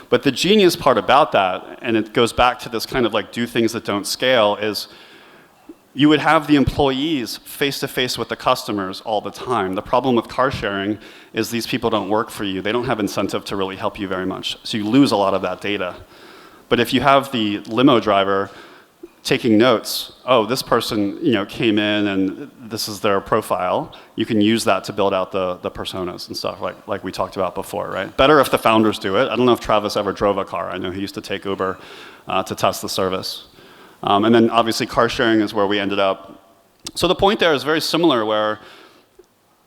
Speaker 1: But the genius part about that, and it goes back to this kind of like do things that don't scale, is you would have the employees face-to-face with the customers all the time. The problem with car sharing is these people don't work for you. They don't have incentive to really help you very much. So you lose a lot of that data. But if you have the limo driver taking notes, oh, this person came in and this is their profile, you can use that to build out the personas and stuff like we talked about before, right? Better if the founders do it. I don't know if Travis ever drove a car. I know he used to take Uber to test the service. And then obviously car sharing is where we ended up. So the point there is very similar where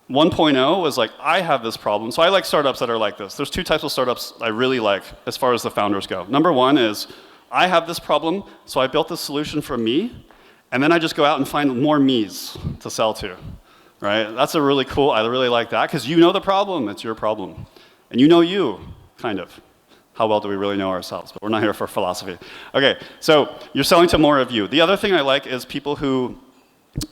Speaker 1: 1.0 was like, I have this problem. So I like startups that are like this. There's two types of startups I really like as far as the founders go. Number one is, I have this problem, so I built this solution for me, and then I just go out and find more me's to sell to, right? That's a really cool, I really like that, because you know the problem, it's your problem. And you know you, kind of. How well do we really know ourselves? But we're not here for philosophy. Okay, so you're selling to more of you. The other thing I like is people who,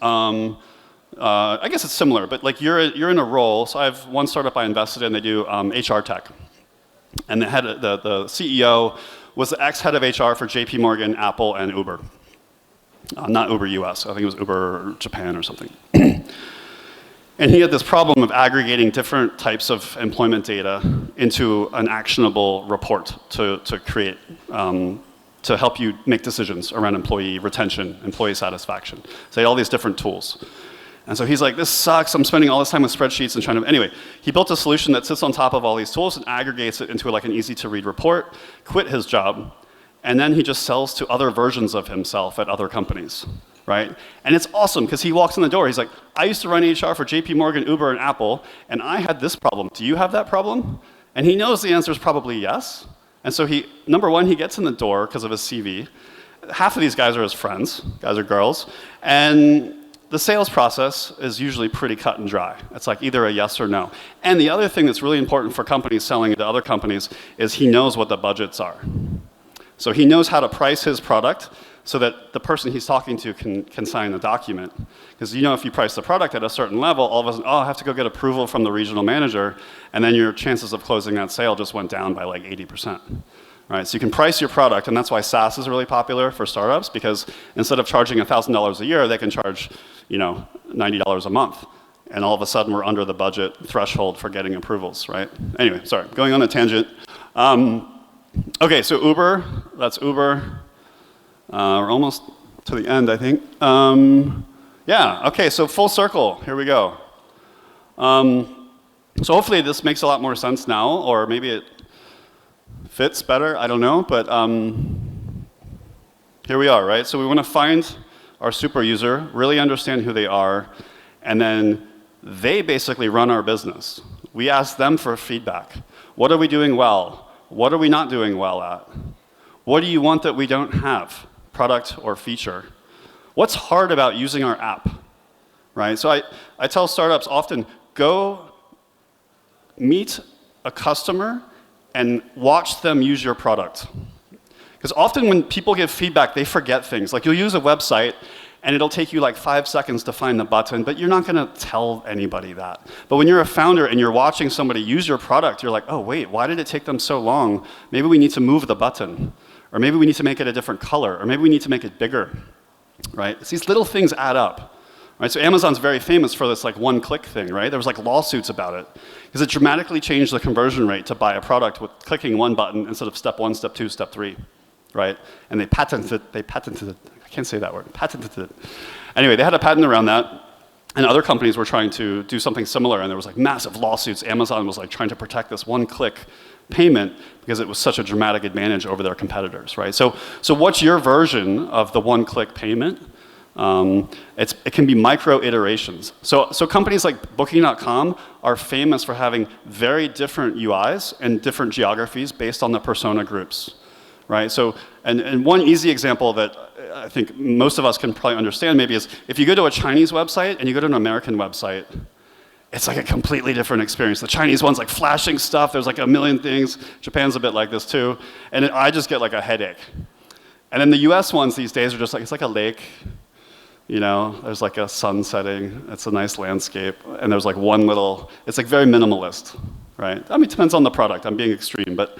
Speaker 1: I guess it's similar, but like you're in a role, so I have one startup I invested in, they do HR tech. And the CEO was the ex-head of HR for JP Morgan, Apple, and Uber. Not Uber US, I think it was Uber Japan or something. And he had this problem of aggregating different types of employment data into an actionable report to create, to help you make decisions around employee retention, employee satisfaction. So he had all these different tools. And so he's like, this sucks, I'm spending all this time with spreadsheets and trying to, anyway, he built a solution that sits on top of all these tools and aggregates it into like an easy to read report, quit his job, and then he just sells to other versions of himself at other companies, right? And it's awesome because he walks in the door, he's like, I used to run HR for JP Morgan, Uber, and Apple, and I had this problem. Do you have that problem? And he knows the answer is probably yes. And so number one, he gets in the door because of his CV. Half of these guys are his friends, guys or girls, and the sales process is usually pretty cut and dry. It's like either a yes or no. And the other thing that's really important for companies selling to other companies is he knows what the budgets are. So he knows how to price his product so that the person he's talking to can sign the document. Because if you price the product at a certain level, all of a sudden, I have to go get approval from the regional manager, and then your chances of closing that sale just went down by like 80%. Right, so you can price your product, and that's why SaaS is really popular for startups, because instead of charging $1,000 a year, they can charge $90 a month. And all of a sudden, we're under the budget threshold for getting approvals, right? Anyway, sorry, going on a tangent. Okay, so Uber, that's Uber. We're almost to the end, I think. Yeah, okay, so full circle, here we go. So hopefully this makes a lot more sense now, or maybe it fits better, I don't know, but here we are, right? So we want to find our super user, really understand who they are, and then they basically run our business. We ask them for feedback. What are we doing well? What are we not doing well at? What do you want that we don't have, product or feature? What's hard about using our app, right? So I tell startups often, go meet a customer and watch them use your product. Because often when people give feedback, they forget things. Like you'll use a website, and it'll take you like 5 seconds to find the button, but you're not gonna tell anybody that. But when you're a founder and you're watching somebody use your product, you're like, oh wait, why did it take them so long? Maybe we need to move the button, or maybe we need to make it a different color, or maybe we need to make it bigger, right? It's these little things add up. Right, so Amazon's very famous for this like one-click thing, right? There was like lawsuits about it because it dramatically changed the conversion rate to buy a product with clicking one button instead of step 1, step 2, step 3, right? And they patented it, I can't say that word, patented it. Anyway, they had a patent around that. And other companies were trying to do something similar, and there was like massive lawsuits. Amazon was like trying to protect this one-click payment because it was such a dramatic advantage over their competitors, right? So what's your version of the one-click payment? It can be micro iterations. So companies like Booking.com are famous for having very different UIs and different geographies based on the persona groups, right? So, and one easy example that I think most of us can probably understand maybe is if you go to a Chinese website and you go to an American website, it's like a completely different experience. The Chinese one's like flashing stuff, there's like a million things. Japan's a bit like this too. And I just get like a headache. And then the US ones these days are just like, it's like a lake. You know, there's like a sun setting, it's a nice landscape, and there's like one little, it's like very minimalist, right? I mean, it depends on the product, I'm being extreme, but.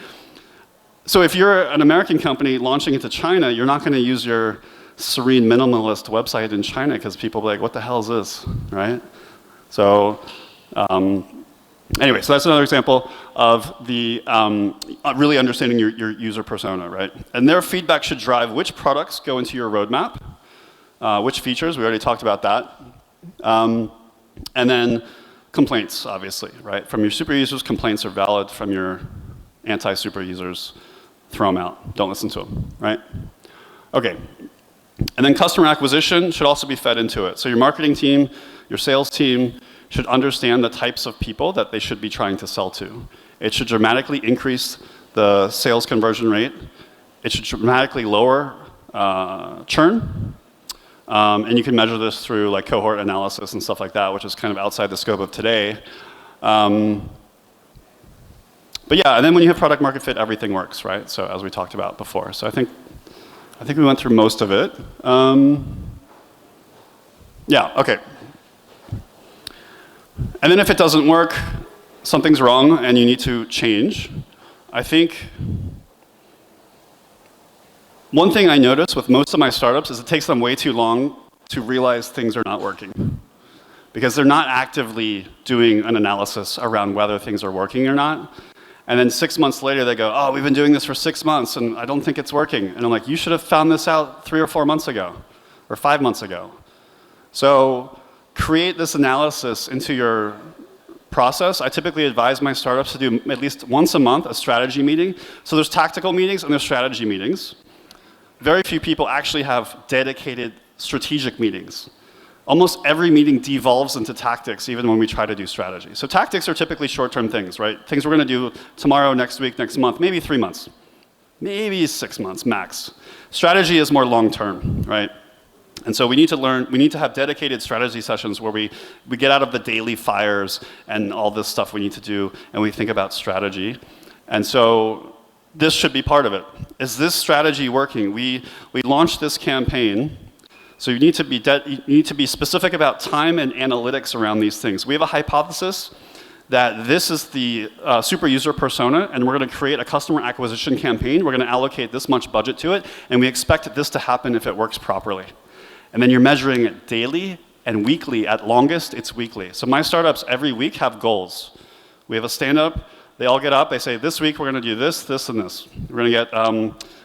Speaker 1: So if you're an American company launching into China, you're not gonna use your serene minimalist website in China because people will be like, what the hell is this, right? So, anyway, so that's another example of the really understanding your user persona, right? And their feedback should drive which products go into your roadmap, which features, we already talked about that. And then complaints, obviously, right? From your super users, complaints are valid. From your anti-super users, throw them out. Don't listen to them, right? Okay. And then customer acquisition should also be fed into it. So your marketing team, your sales team should understand the types of people that they should be trying to sell to. It should dramatically increase the sales conversion rate. It should dramatically lower churn. And you can measure this through like cohort analysis and stuff like that, which is kind of outside the scope of today. But yeah, and then when you have product market fit, everything works, right? So as we talked about before. So I think we went through most of it. Yeah, okay. And then if it doesn't work, something's wrong and you need to change. I think one thing I notice with most of my startups is it takes them way too long to realize things are not working. Because they're not actively doing an analysis around whether things are working or not. And then 6 months later they go, oh, we've been doing this for 6 months and I don't think it's working. And I'm like, you should have found this out 3 or 4 months ago, or 5 months ago. So create this analysis into your process. I typically advise my startups to do at least once a month a strategy meeting. So there's tactical meetings and there's strategy meetings. Very few people actually have dedicated strategic meetings. Almost every meeting devolves into tactics, even when we try to do strategy. So tactics are typically short-term things, right? Things we're gonna do tomorrow, next week, next month, maybe 3 months. Maybe 6 months, max. Strategy is more long-term, right? And so we need to have dedicated strategy sessions where we get out of the daily fires and all this stuff we need to do, and we think about strategy. And so this should be part of it. Is this strategy working? We launched this campaign, so you need to be specific about time and analytics around these things. We have a hypothesis that this is the super user persona, and we're going to create a customer acquisition campaign. We're going to allocate this much budget to it, and we expect this to happen if it works properly. And then you're measuring it daily and weekly. At longest, it's weekly. So my startups every week have goals. We have a stand-up. They all get up, they say, this week we're going to do this, this, and this. We're going to get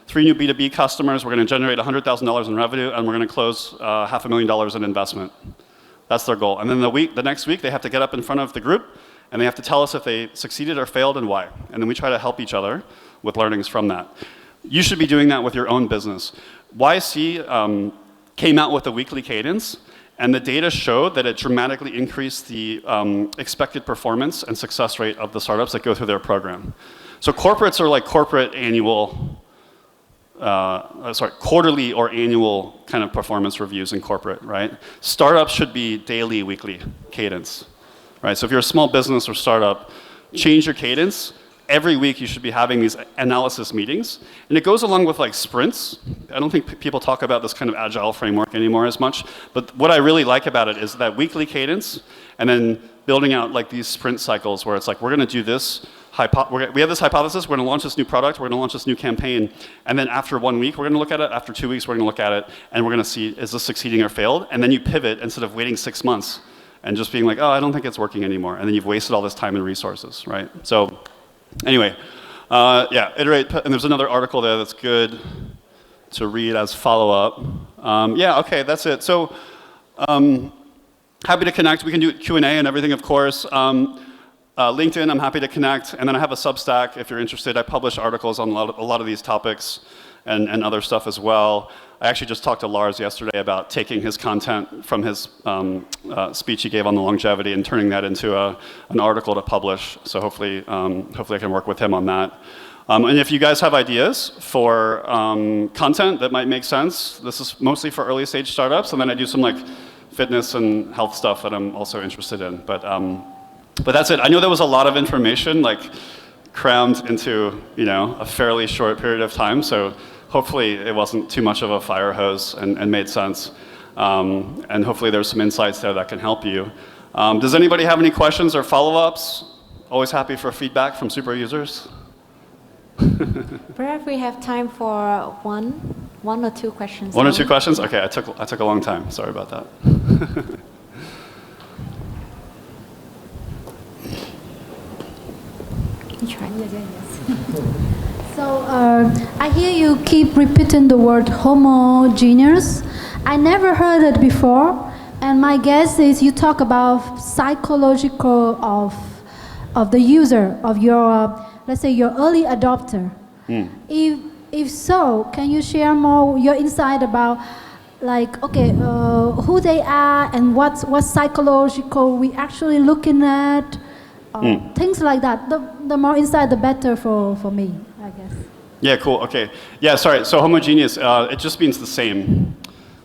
Speaker 1: 3 new B2B customers, we're going to generate $100,000 in revenue, and we're going to close $500,000 in investment. That's their goal. And then the next week, they have to get up in front of the group, and they have to tell us if they succeeded or failed and why. And then we try to help each other with learnings from that. You should be doing that with your own business. YC came out with a weekly cadence, and the data showed that it dramatically increased the expected performance and success rate of the startups that go through their program. So corporates are like quarterly or annual kind of performance reviews in corporate, right? Startups should be daily, weekly cadence, right? So if you're a small business or startup, change your cadence. Every week you should be having these analysis meetings. And it goes along with like sprints. I don't think people talk about this kind of agile framework anymore as much. But what I really like about it is that weekly cadence and then building out like these sprint cycles where it's like, we're gonna do this, we have this hypothesis, we're gonna launch this new product, we're gonna launch this new campaign. And then after 1 week, we're gonna look at it. After 2 weeks, we're gonna look at it. And we're gonna see, is this succeeding or failed? And then you pivot instead of waiting 6 months and just being like, oh, I don't think it's working anymore. And then you've wasted all this time and resources, right? So. Anyway, yeah, iterate, and there's another article there that's good to read as follow-up. Yeah, okay, that's it. So happy to connect. We can do Q&A and everything, of course. LinkedIn, I'm happy to connect. And then I have a Substack if you're interested. I publish articles on a lot of these topics and other stuff as well. I actually just talked to Lars yesterday about taking his content from his speech he gave on the longevity and turning that into an article to publish. So hopefully I can work with him on that. And if you guys have ideas for content that might make sense, this is mostly for early stage startups, and then I do some like fitness and health stuff that I'm also interested in. But that's it. I know there was a lot of information like crammed into a fairly short period of time, so hopefully it wasn't too much of a fire hose and made sense. And hopefully there's some insights there that can help you. Does anybody have any questions or follow-ups? Always happy for feedback from super users.
Speaker 2: Perhaps we have time for one or two questions.
Speaker 1: One or two questions? Okay, I took a long time. Sorry about that.
Speaker 3: So I hear you keep repeating the word homogeneous. I never heard it before, and my guess is you talk about psychological of the user, of your, let's say, your early adopter. If so, can you share more your insight about, like, okay, who they are and what psychological we actually looking at, things like that. The more insight, the better for me, I guess.
Speaker 1: Yeah, cool. Okay. Yeah, sorry. So homogeneous, it just means the same.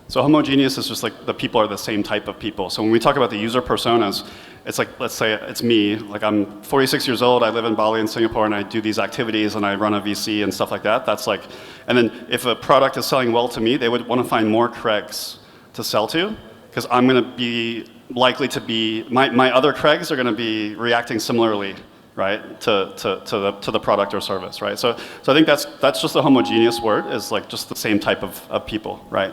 Speaker 1: So homogeneous is just like the people are the same type of people. So when we talk about the user personas, it's like, let's say it's me. Like I'm 46 years old, I live in Bali and Singapore, and I do these activities, and I run a VC and stuff like that. That's like, and then if a product is selling well to me, they would want to find more Craigs to sell to, because I'm going to be likely to be, my other Craigs are going to be reacting similarly, right, to the product or service, right? So I think that's just a homogeneous word, is like just the same type of people, right?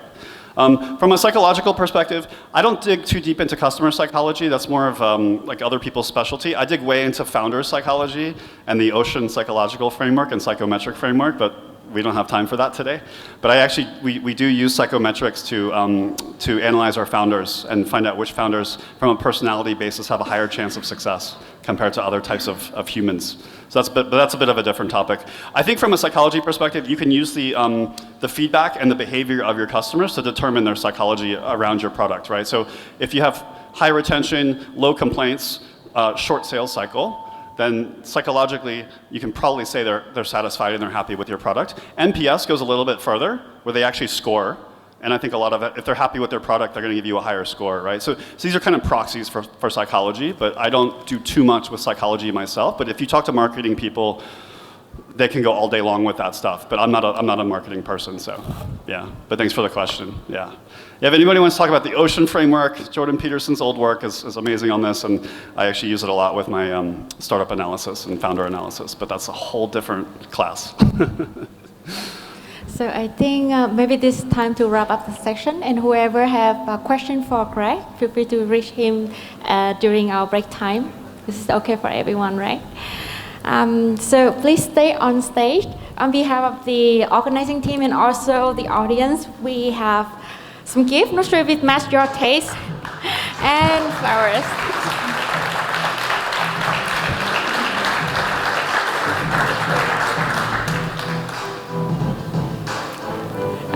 Speaker 1: From a psychological perspective, I don't dig too deep into customer psychology. That's more of like other people's specialty. I dig way into founder psychology and the Ocean psychological framework and psychometric framework, but we don't have time for that today. But we do use psychometrics to analyze our founders and find out which founders, from a personality basis, have a higher chance of success compared to other types of humans. So that's a bit of a different topic. I think from a psychology perspective, you can use the feedback and the behavior of your customers to determine their psychology around your product, right? So if you have high retention, low complaints, short sales cycle, then psychologically, you can probably say they're satisfied and they're happy with your product. NPS goes a little bit further, where they actually score. And I think a lot of it, if they're happy with their product, they're going to give you a higher score, right? So these are kind of proxies for psychology, but I don't do too much with psychology myself. But if you talk to marketing people, they can go all day long with that stuff. But I'm not a marketing person, so yeah. But thanks for the question. Yeah. If anybody wants to talk about the Ocean framework, Jordan Peterson's old work is amazing on this, and I actually use it a lot with my startup analysis and founder analysis. But that's a whole different class.
Speaker 2: So I think maybe this is time to wrap up the section, and whoever have a question for Craig, feel free to reach him during our break time. This is okay for everyone, right? So please stay on stage. On behalf of the organizing team and also the audience, we have some gift. Not sure if it matched your taste, and flowers.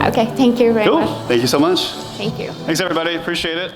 Speaker 2: Okay, thank you very much.
Speaker 1: Cool. Thank you so much.
Speaker 2: Thank you.
Speaker 1: Thanks, everybody. Appreciate it.